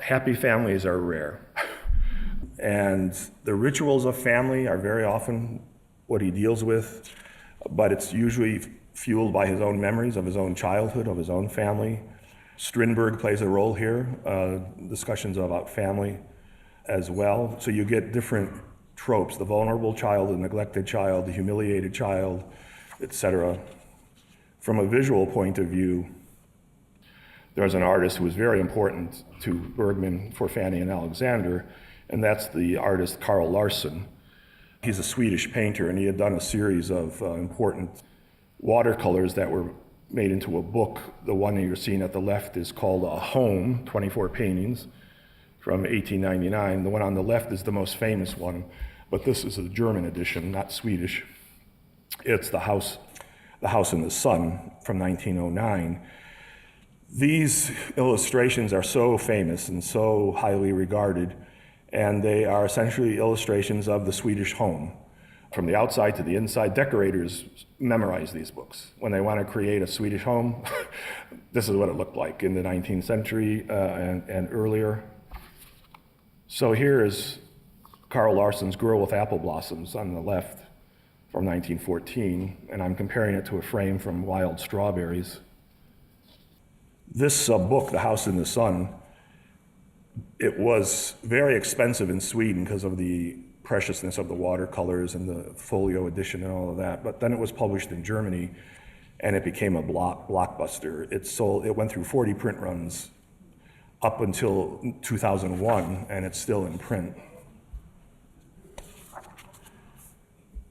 Happy families are rare. And the rituals of family are very often what he deals with, but it's usually fueled by his own memories of his own childhood, of his own family. Strindberg plays a role here, discussions about family as well. So you get different tropes, the vulnerable child, the neglected child, the humiliated child, etc. From a visual point of view, there's an artist who was very important to Bergman for Fanny and Alexander, and that's the artist Carl Larsson. He's a Swedish painter, and he had done a series of important watercolors that were made into a book. The one you're seeing at the left is called A Home, 24 paintings from 1899. The one on the left is the most famous one, but this is a German edition, not Swedish. It's The House in the Sun from 1909. These illustrations are so famous and so highly regarded, and they are essentially illustrations of the Swedish home. From the outside to the inside, decorators memorize these books. When they want to create a Swedish home, this is what it looked like in the 19th century and earlier. So here is Carl Larsson's Girl with Apple Blossoms on the left from 1914, and I'm comparing it to a frame from Wild Strawberries. This book, The House in the Sun, it was very expensive in Sweden because of the preciousness of the watercolors and the folio edition and all of that. But then it was published in Germany, and it became a blockbuster. It went through 40 print runs up until 2001, and it's still in print.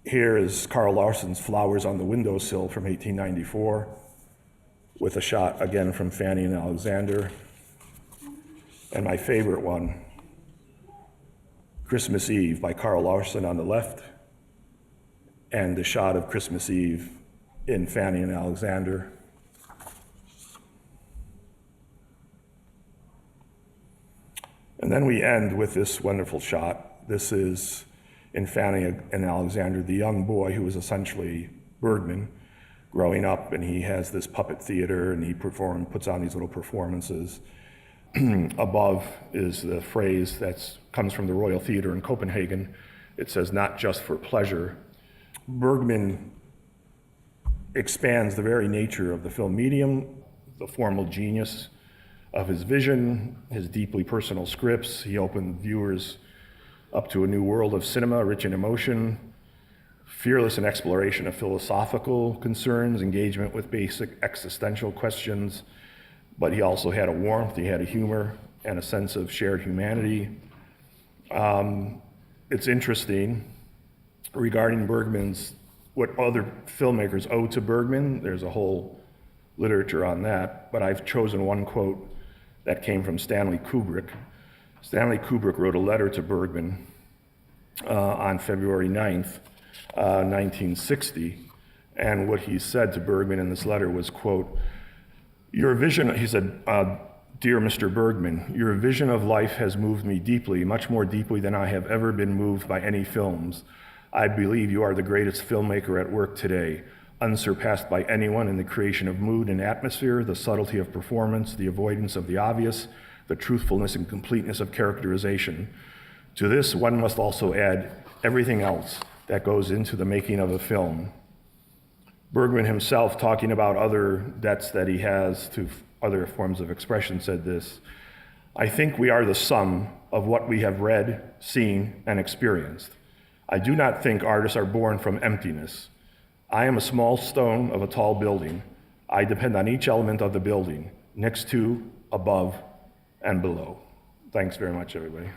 Here is Carl Larsson's Flowers on the Windowsill from 1894, with a shot again from Fanny and Alexander. And my favorite one, Christmas Eve by Carl Larsson on the left, and the shot of Christmas Eve in Fanny and Alexander. And then we end with this wonderful shot. This is in Fanny and Alexander, the young boy who was essentially Bergman growing up, and he has this puppet theater, and he puts on these little performances. Above is the phrase that comes from the Royal Theater in Copenhagen. It says, "Not just for pleasure." Bergman expands the very nature of the film medium, the formal genius of his vision, his deeply personal scripts. He opened viewers up to a new world of cinema, rich in emotion, fearless in exploration of philosophical concerns, engagement with basic existential questions. But he also had a warmth, he had a humor, and a sense of shared humanity. It's interesting regarding Bergman's what other filmmakers owe to Bergman. There's a whole literature on that, but I've chosen one quote that came from Stanley Kubrick. Stanley Kubrick wrote a letter to Bergman on February 9th, 1960, and what he said to Bergman in this letter was, quote, "Your vision," he said, "Dear Mr. Bergman, your vision of life has moved me deeply, much more deeply than I have ever been moved by any films. I believe you are the greatest filmmaker at work today, unsurpassed by anyone in the creation of mood and atmosphere, the subtlety of performance, the avoidance of the obvious, the truthfulness and completeness of characterization. To this, one must also add everything else that goes into the making of a film." Bergman himself, talking about other debts that he has to other forms of expression, said this: "I think we are the sum of what we have read, seen, and experienced. I do not think artists are born from emptiness. I am a small stone of a tall building. I depend on each element of the building, next to, above, and below." Thanks very much, everybody.